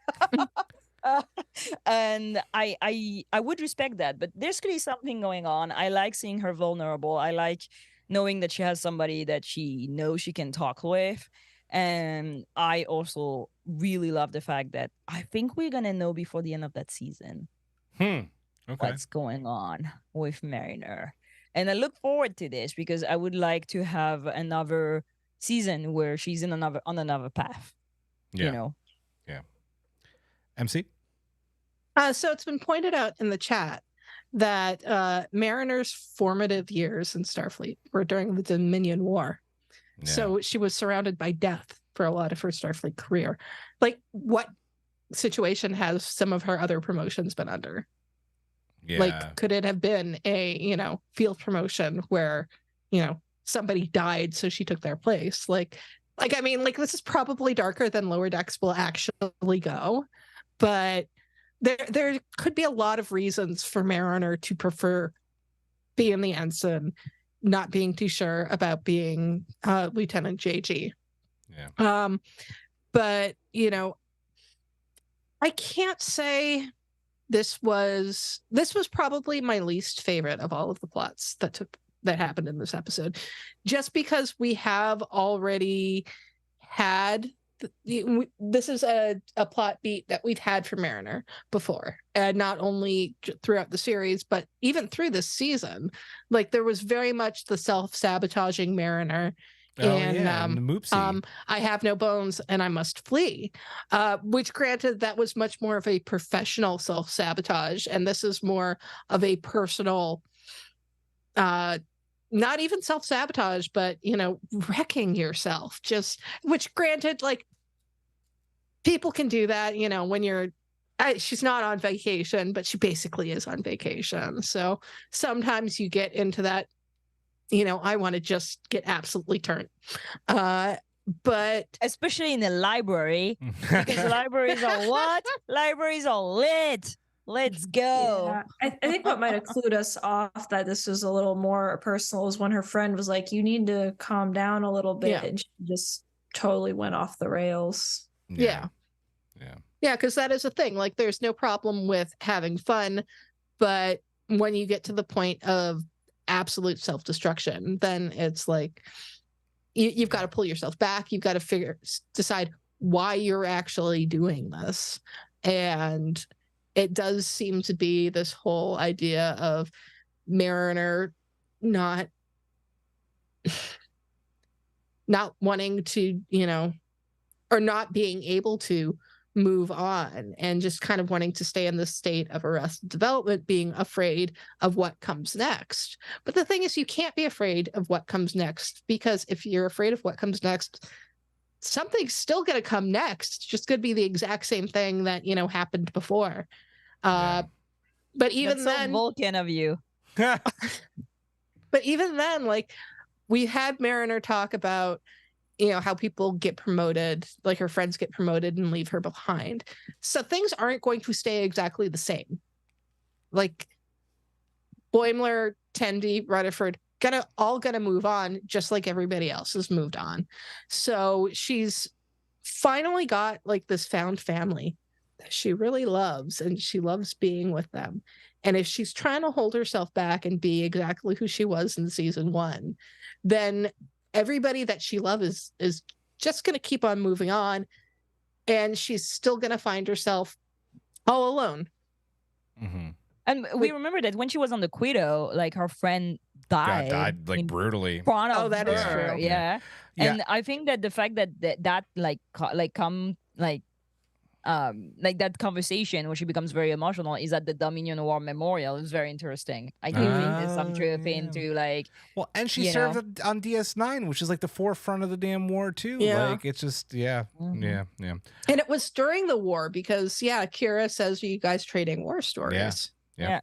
And I would respect that, but there's clearly something going on. I like seeing her vulnerable. I like knowing that she has somebody that she knows she can talk with. And I also really love the fact that I think we're gonna know before the end of that season Okay. what's going on with Mariner. And I look forward to this because I would like to have another season where she's in another path. Yeah. You know. Yeah. MC? So it's been pointed out in the chat that Mariner's formative years in Starfleet were during the Dominion War. Yeah. So she was surrounded by death for a lot of her Starfleet career. Like, what situation has some of her other promotions been under? Yeah. Like, could it have been a, field promotion where, somebody died, so she took their place? I mean, this is probably darker than Lower Decks will actually go, but there could be a lot of reasons for Mariner to prefer being the ensign, not being too sure about being Lieutenant JG. Yeah. But I can't say this was probably my least favorite of all of the plots that happened in this episode, just because we have already had this is a plot beat that we've had for Mariner before, and not only throughout the series but even through this season. There was very much the self-sabotaging Mariner and the Moopsie. I have no bones and I must flee, which, granted, that was much more of a professional self-sabotage, and this is more of a personal, not even self-sabotage, but wrecking yourself, which, granted, people can do that when you're she's not on vacation, but she basically is on vacation. So sometimes you get into that, I want to just get absolutely turned. But especially in the library, because libraries are what? Libraries are lit. Let's go. Yeah. I think what might have clued us off that this was a little more personal was when her friend was like, you need to calm down a little bit. Yeah. And she just totally went off the rails. Yeah, because that is a thing. There's no problem with having fun, but when you get to the point of absolute self-destruction, then it's you've got to pull yourself back. You've got to decide why you're actually doing this. And it does seem to be this whole idea of Mariner not wanting to, or not being able to move on, and just kind of wanting to stay in this state of arrested development, being afraid of what comes next. But the thing is, you can't be afraid of what comes next, because if you're afraid of what comes next, something's still going to come next. It's just going to be the exact same thing that happened before. But even That's then, so Vulcan of you. but even then, we had Mariner talk about how people get promoted, her friends get promoted and leave her behind. So things aren't going to stay exactly the same. Boimler, Tendi, Rutherford, all gonna move on, just like everybody else has moved on. So she's finally got this found family that she really loves, and she loves being with them. And if she's trying to hold herself back and be exactly who she was in season 1, then everybody that she loves is just going to keep on moving on, and she's still going to find herself all alone. Mm-hmm. And we remember that when she was on the Quito, her friend died brutally. In front of that is her. true. Yeah. Yeah. And I think that the fact that that conversation where she becomes very emotional is at the Dominion War Memorial. It's very interesting. I do think there's some truth into well, and she served on DS9, which is the forefront of the damn war too. Yeah. It's just yeah. And it was during the war, because Kira says, "Are you guys trading war stories?" Yeah.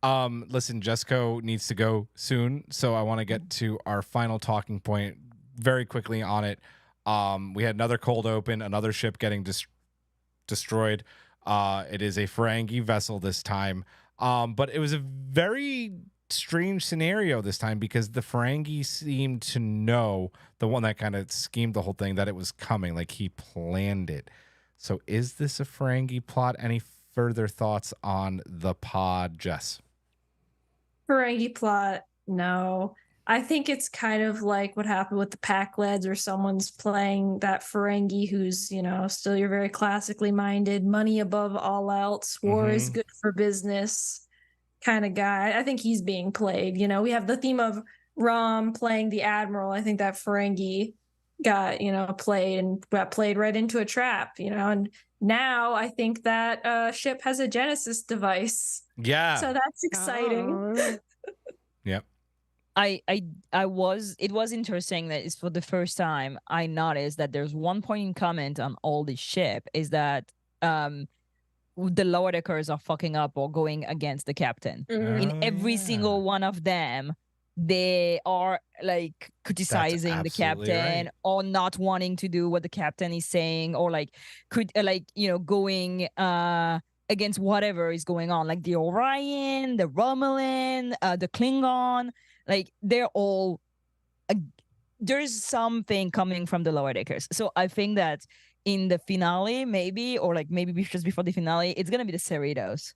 Listen, Jesco needs to go soon, so I want to get to our final talking point very quickly on it. We had another cold open, another ship getting destroyed. It is a Ferengi vessel this time, but it was a very strange scenario this time, because the Ferengi seemed to know, the one that kind of schemed the whole thing, that it was coming, he planned it. So is this a Ferengi plot? Any further thoughts on the pod, Jess? Ferengi plot, no. I think it's kind of like what happened with the Pack Lads, or someone's playing that Ferengi who's, still your very classically minded, money above all else, war is good for business kind of guy. I think he's being played. We have the theme of Rom playing the Admiral. I think that Ferengi got, played right into a trap, and now I think that ship has a Genesis device. Yeah. So that's exciting. Oh. Yep. It was interesting that it's for the first time I noticed that there's one point in comment on all this ship is that the lower deckers are fucking up or going against the captain. In every single one of them, they are like criticizing the captain right. or not wanting to do what the captain is saying, or like going against whatever is going on, like the Orion, the Romulan, the Klingon. Like they're all there's something coming from the lower deckers. So I think that in the finale, maybe just before the finale, it's gonna be the Cerritos.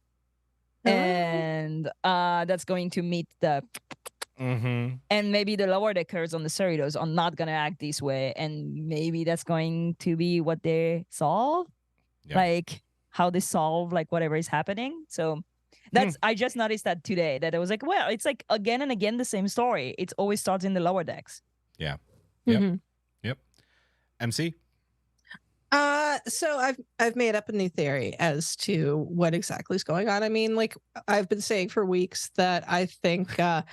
And that's going to meet the and maybe the lower deckers on the Cerritos are not gonna act this way, and maybe that's going to be what they solve. Like how they solve like whatever is happening. So that's I just noticed that today, that I was like, well, it's like again and again the same story. It's always starts in the lower decks. Yeah. Yep. Yep. MC? So I've made up a new theory as to what exactly is going on. I mean, like I've been saying for weeks that I think they're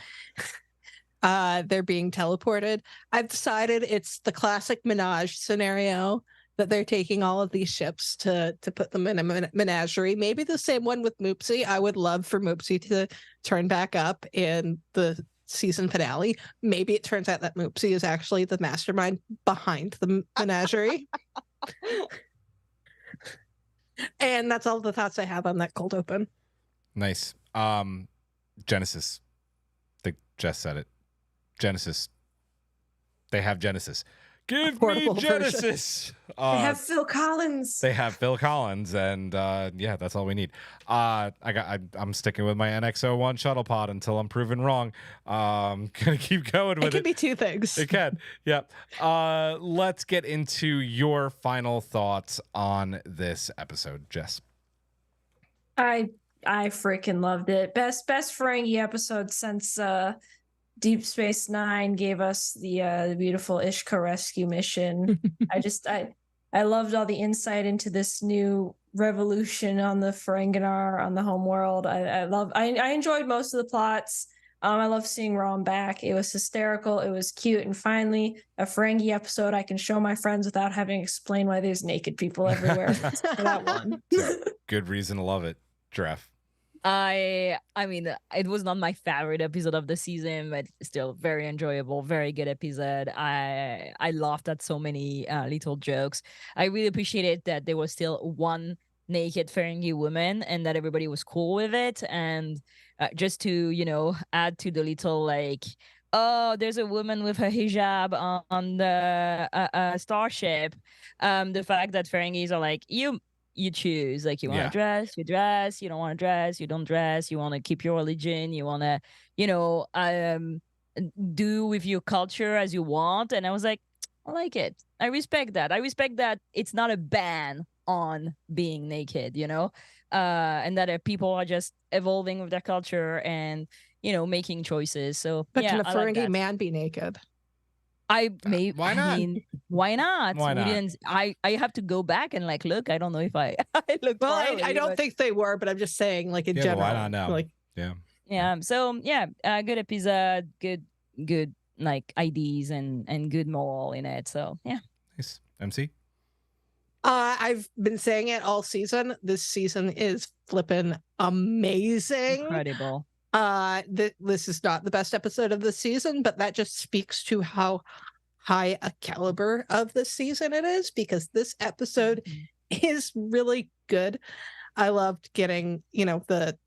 being teleported. I've decided it's the classic Menage scenario, that they're taking all of these ships to put them in a menagerie. Maybe the same one with Moopsy. I would love for Moopsy to turn back up in the season finale. Maybe it turns out that Moopsy is actually the mastermind behind the menagerie. And that's all the thoughts I have on that cold open. Nice. Genesis. I think Jess said it. Genesis. They have Genesis. Give me Genesis. They have Phil Collins. They have Phil Collins, and yeah, that's all we need. I'm sticking with my NX-01 shuttle pod until I'm proven wrong. Gonna keep going with it. It could be two things. It can. Yeah. Let's get into your final thoughts on this episode, Jess. I freaking loved it. Best Ferengi episode since Deep Space Nine gave us the beautiful Ishka rescue mission. I loved all the insight into this new revolution on the Ferenginar, on the homeworld. I enjoyed most of the plots. I love seeing Rom back. It was hysterical. It was cute. And finally, a Ferengi episode I can show my friends without having to explain why there's naked people everywhere. For that one. Good reason to love it. Giraffe. I mean, it was not my favorite episode of the season, but still very enjoyable, very good episode. I laughed at so many little jokes. I really appreciated that there was still one naked Ferengi woman and that everybody was cool with it. And just to, add to the little like, oh, there's a woman with her hijab on the starship. The fact that Ferengis are like, you choose, like, you want to dress, you dress, you don't want to dress, you don't dress, you want to keep your religion, you want to, do with your culture as you want. And I was like, I like it. I respect that. I respect that it's not a ban on being naked, and that people are just evolving with their culture and, making choices. So, but yeah, can a Ferengi man be naked? Why not? Why not? Why not? Why not? I have to go back and like look. I don't know if I look. Well, poorly, I don't think they were, but I'm just saying, like in general. Why not now? Like, yeah. So yeah, good episode, good like ideas and good moral in it. So yeah. Nice. MC. I've been saying it all season. This season is flipping amazing. Incredible. This is not the best episode of the season, but that just speaks to how high a caliber of the season it is, because this episode is really good. I loved getting, the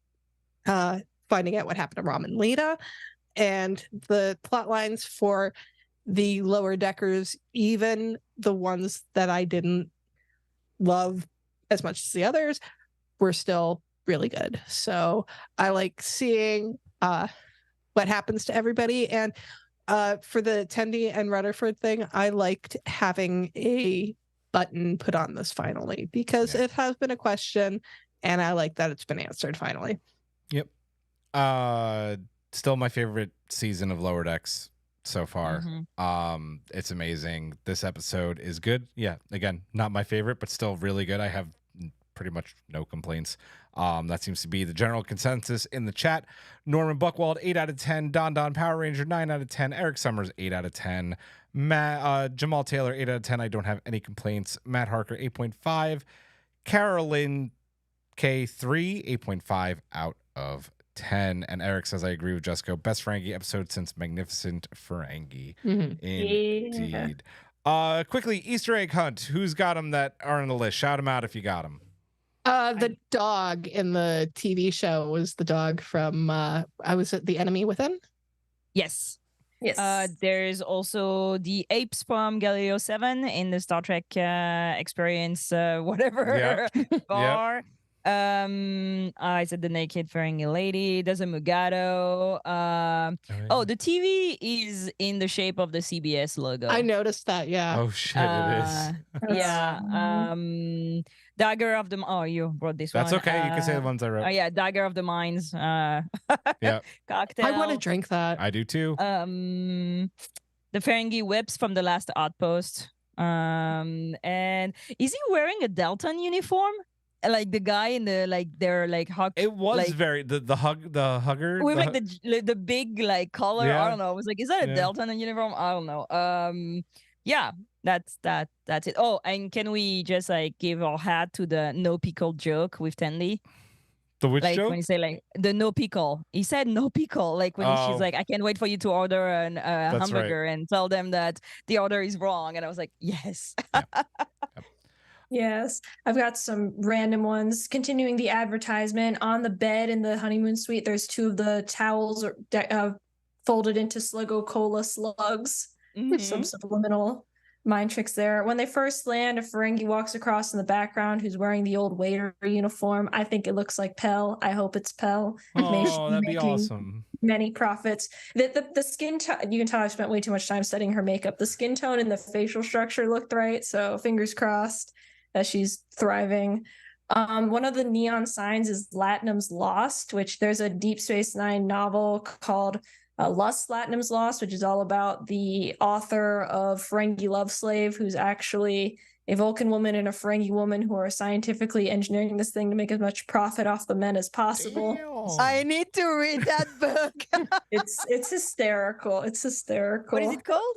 finding out what happened to Rom and Lita, and the plot lines for the lower deckers, even the ones that I didn't love as much as the others, were still really good. So I like seeing what happens to everybody. And For the Tendi and Rutherford thing, I liked having a button put on this finally because it has been a question, and I like that it's been answered finally. Yep. Still my favorite season of Lower Decks so far. It's amazing. This episode is good. Yeah, again, not my favorite, but still really good. I have pretty much no complaints. That seems to be the general consensus in the chat. Norman Buckwald, 8 out of 10. Don Power Ranger, 9 out of 10. Eric Summers, 8 out of 10. Jamal Taylor, 8 out of 10. I don't have any complaints. Matt Harker, 8.5. Carolyn K3, 8.5 out of 10. And Eric says, I agree with Jessica. Best Ferengi episode since Magnificent Ferengi. Indeed. Quickly, Easter egg hunt. Who's got them that are on the list? Shout them out if you got them. The dog in the TV show was the dog from I was at The Enemy Within. Yes. Yes. There's also the apes from Galileo 7 in the Star Trek experience, whatever bar. I said the naked Ferengi lady. There's a Mugado. The TV is in the shape of the CBS logo. I noticed that. Yeah. Oh shit, it is. Yeah. Dagger of the. Oh, you brought this one. That's okay. You can say the ones I wrote. Oh yeah, Dagger of the Mines. Yeah. Cocktail. I want to drink that. I do too. The Ferengi whips from the last outpost. And is he wearing a Delton uniform? Like the guy in the their hug. It was very the hugger with the big collar. Yeah. I don't know. I was like, is that a Delton uniform? I don't know. Yeah, that's it. Oh, and can we just give our hat to the no pickle joke with Tendi? The which joke? When you say the no pickle, he said no pickle. When she's like, I can't wait for you to order a hamburger and tell them that the order is wrong. And I was like, yes. Yes, I've got some random ones. Continuing the advertisement, on the bed in the honeymoon suite, there's 2 of the towels folded into Sluggo Cola slugs. Some subliminal mind tricks there. When they first land, a Ferengi walks across in the background who's wearing the old waiter uniform. I think it looks like Pell. I hope it's Pell. Oh, that'd be awesome. Many profits. The skin tone, you can tell I've spent way too much time studying her makeup. The skin tone and the facial structure looked right, so fingers crossed that she's thriving. One of the neon signs is Latinum's Lost, which there's a Deep Space Nine novel called Lust, Latinum's Lost, which is all about the author of Ferengi Love Slave, who's actually a Vulcan woman and a Ferengi woman who are scientifically engineering this thing to make as much profit off the men as possible. Damn. I need to read that book. It's hysterical. It's hysterical. What is it called?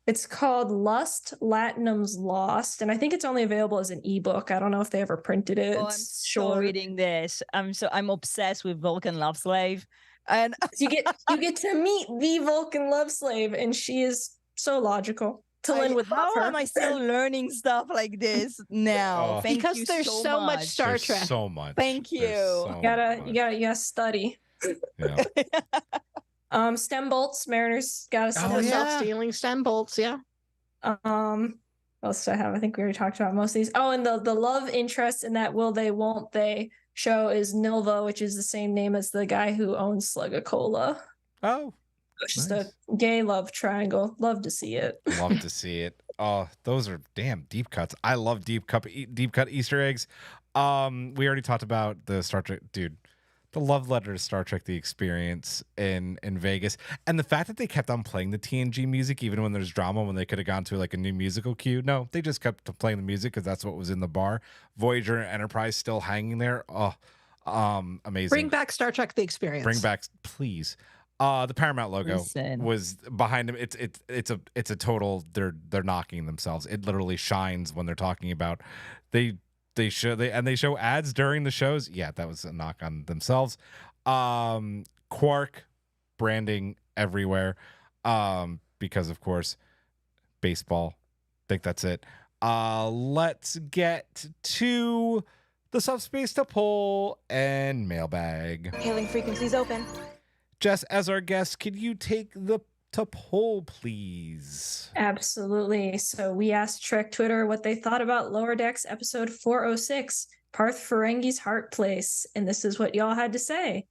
It's called Lust, Latinum's Lost, and I think it's only available as an ebook. I don't know if they ever printed it. Oh, I'm still reading this. I'm obsessed with Vulcan Love Slave, and you get to meet the Vulcan Love Slave, and she is so logical. Tillin would love her. How am I still learning stuff like this now? Because there's so much Star Trek. So much. Thank you. So you gotta study. Yeah. Stem bolts, Mariners got self-stealing stem bolts, yeah. What else do I have? I think we already talked about most of these. Oh, and the love interest in that Will They Won't They show is Nilva, which is the same name as the guy who owns Sluggo-Cola. Oh. It's just a gay love triangle. Love to see it. Love to see it. Oh, those are damn deep cuts. I love deep cut Easter eggs. We already talked about the Star Trek, dude. The love letter to Star Trek: The Experience in Vegas, and the fact that they kept on playing the TNG music even when there's drama, when they could have gone to a new musical cue. No, they just kept playing the music because that's what was in the bar. Voyager and Enterprise still hanging there. Oh, amazing! Bring back Star Trek: The Experience. Bring back, please. The Paramount logo was behind them. It's a total. They're knocking themselves. It literally shines when they're talking about They show ads during the shows. Yeah, that was a knock on themselves. Quark branding everywhere. Because of course, baseball. I think that's it. Let's get to the subspace to poll and mailbag. Hailing frequencies open. Jess, as our guest, could you take the to poll, please? Absolutely. So we asked Trek Twitter what they thought about Lower Decks episode 406, Parth Ferengi's Heart Place, and this is what y'all had to say.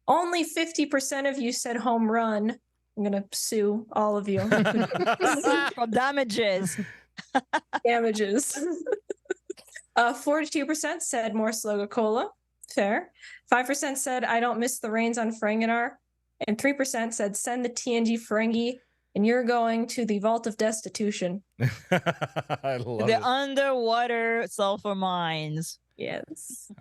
Only 50% of you said home run, I'm gonna sue all of you. For damages. Damages. 42% said more Sloga Cola. Fair. 5% said I don't miss the rains on Ferenginar. And 3% said send the TNG Ferengi and you're going to the vault of destitution. I love The it. underwater sulfur mines. Yes.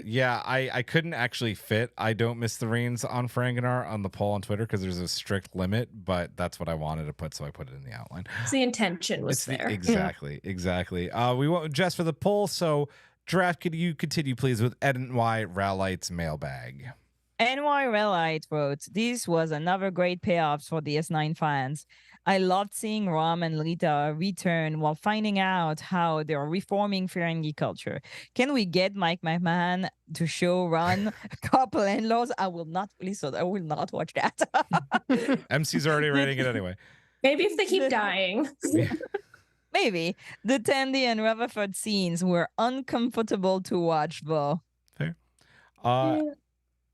Yeah, I couldn't actually fit I don't miss the rains on Ferenginar on the poll on Twitter because there's a strict limit, but that's what I wanted to put, so I put it in the outline. The intention was there. Exactly. We want Jess for the poll, so Draft, could you continue please with NY Rowlight's mailbag? NY Relight wrote, this was another great payoff for the S9 fans. I loved seeing Rom and Lita return while finding out how they're reforming Ferengi culture. Can we get Mike McMahon to show run a couple in-laws? I will not watch that. MC's already rating it anyway. Maybe if they keep dying. Maybe. The Tendi and Rutherford scenes were uncomfortable to watch, though. Fair.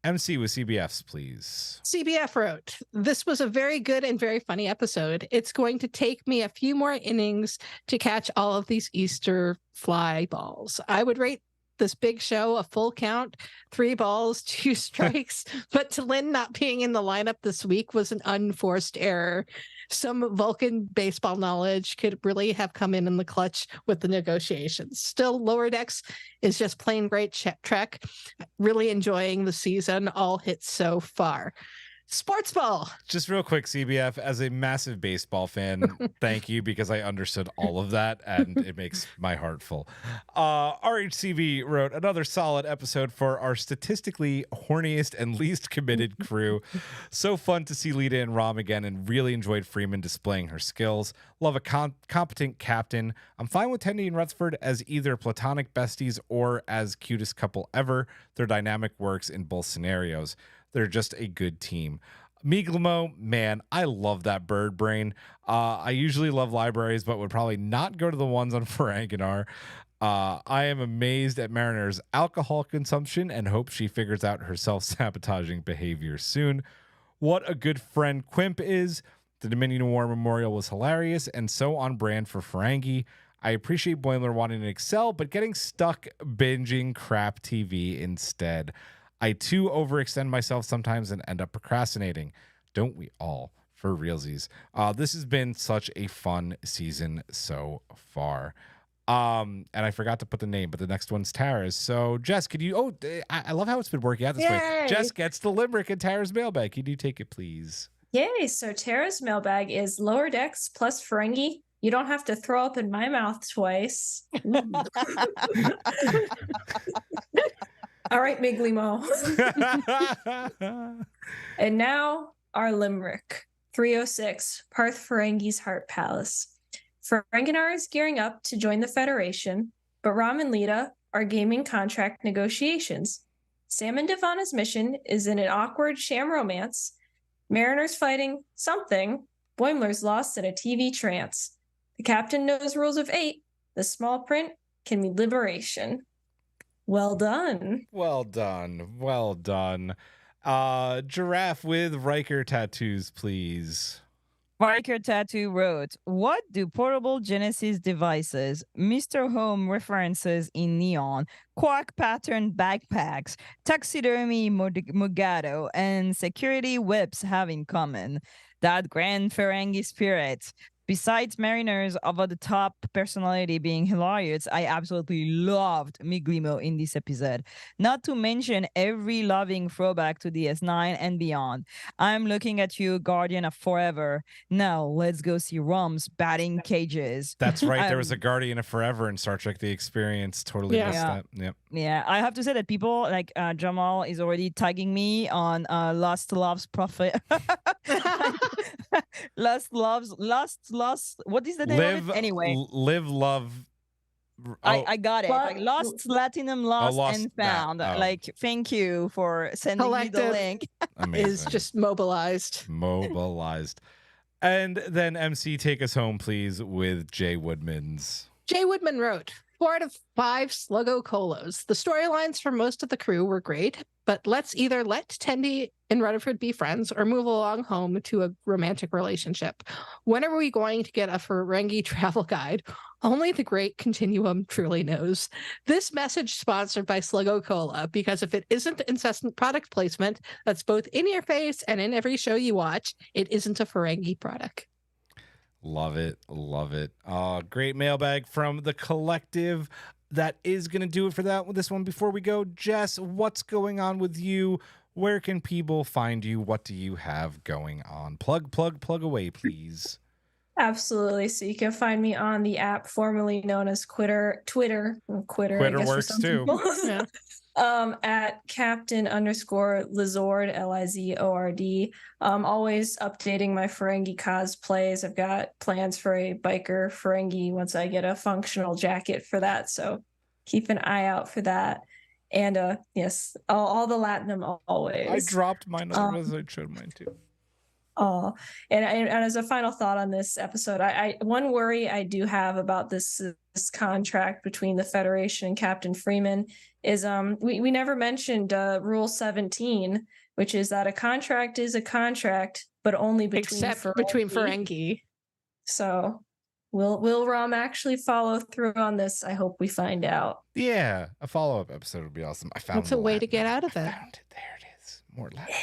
MC with CBFs, please. CBF wrote, this was a very good and very funny episode. It's going to take me a few more innings to catch all of these Easter fly balls. I would rate this big show a full count, 3 balls, 2 strikes. But to Lynn not being in the lineup this week was an unforced error. Some Vulcan baseball knowledge could really have come in the clutch with the negotiations. Still, Lower Decks is just plain great trek. Really enjoying the season. All hits so far. Sports ball. Just real quick, CBF, as a massive baseball fan, thank you, because I understood all of that and it makes my heart full. RHCV wrote another solid episode for our statistically horniest and least committed crew. So fun to see Lita and Rom again and really enjoyed Freeman displaying her skills. Love a competent captain. I'm fine with Tendi and Rutherford as either platonic besties or as cutest couple ever. Their dynamic works in both scenarios. They're just a good team. Miglimo, man, I love that bird brain. I usually love libraries, but would probably not go to the ones on Ferenginar. I am amazed at Mariner's alcohol consumption and hope she figures out her self-sabotaging behavior soon. What a good friend Quimp is. The Dominion War Memorial was hilarious and so on brand for Ferengi. I appreciate Boimler wanting to excel, but getting stuck binging crap TV instead. I too overextend myself sometimes and end up procrastinating. Don't we all? For realsies. This has been such a fun season so far. And I forgot to put the name, but the next one's Tara's. So Jess, could you, I love how it's been working out this way. Jess gets the limerick in Tara's mailbag. Could you take it, please? Yay. So Tara's mailbag is Lower Decks plus Ferengi. You don't have to throw up in my mouth twice. All right, Miglimo. And now our limerick. 306, Parth Ferengi's Heart Palace. Ferenginar is gearing up to join the Federation, but Rom and Lita are gaming contract negotiations. Sam and Devana's mission is in an awkward sham romance. Mariner's fighting something. Boimler's lost in a TV trance. The captain knows rules of 8. The small print can be liberation. Well done. Well done. Well done. Giraffe with Riker tattoos, please. Riker Tattoo wrote, what do portable Genesis devices, Mr. Home references in neon, quark patterned backpacks, taxidermy Mugado, and security whips have in common? That grand Ferengi spirit. Besides Mariner's over-the-top personality being hilarious, I absolutely loved Miglimo in this episode. Not to mention every loving throwback to DS9 and beyond. I'm looking at you, Guardian of Forever. Now, let's go see Rom's batting cages. That's right. There was a Guardian of Forever in Star Trek The Experience. Totally missed that. Yep. Yeah, I have to say that people like Jamal is already tagging me on Lost Loves Prophet. Lost, what is the name of it? Anyway. Live, love. I got it. Like Lost, Platinum, Lost, and Found. Oh. Like, thank you for sending me the link. Amazing. Is just mobilized. Mobilized. And then MC, take us home, please, with Jay Woodman's. Jay Woodman wrote, 4 out of 5 Sluggo Colos. The storylines for most of the crew were great, but let's either let Tendi and Rutherford be friends or move along home to a romantic relationship. When are we going to get a Ferengi travel guide? Only the great Continuum truly knows. This message sponsored by Sluggo Cola, because if it isn't incessant product placement that's both in your face and in every show you watch, it isn't a Ferengi product. Love it. Love it. Great mailbag from the collective. That is going to do it for this one. Before we go, Jess, what's going on with you? Where can people find you? What do you have going on? Plug away, please. Absolutely. So you can find me on the app formerly known as Twitter. Twitter I guess, works too. Yeah. At Captain_Lizord, Lizord. Always updating my Ferengi cosplays. I've got plans for a biker Ferengi once I get a functional jacket for that. So keep an eye out for that. And yes, all the Latinum always. I dropped mine, otherwise I showed mine too. Oh, and as a final thought on this episode, I one worry I do have about this contract between the Federation and Captain Freeman is we never mentioned Rule 17, which is that a contract is a contract, but only between Ferengi. So will Rom actually follow through on this? I hope we find out. Yeah, a follow-up episode would be awesome. I found That's a way to get out of it. I found it. There it is. More Latin.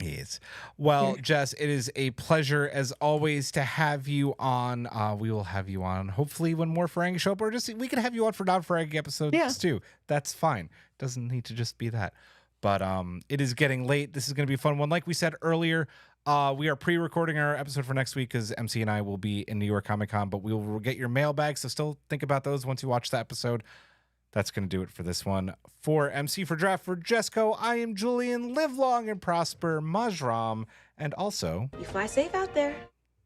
Yes. Well, Jess, it is a pleasure as always to have you on. We will have you on hopefully when more Ferengi show up, or just we can have you on for non-Ferengi episodes too. That's fine. Doesn't need to just be that. But it is getting late. This is going to be a fun one. Like we said earlier, we are pre-recording our episode for next week because MC and I will be in New York Comic Con, but we will get your mailbag. So still think about those once you watch the episode. That's going to do it for this one. For MC for Draft, for Jesco, I am Julian. Live long and prosper, Majram, and also... You fly safe out there.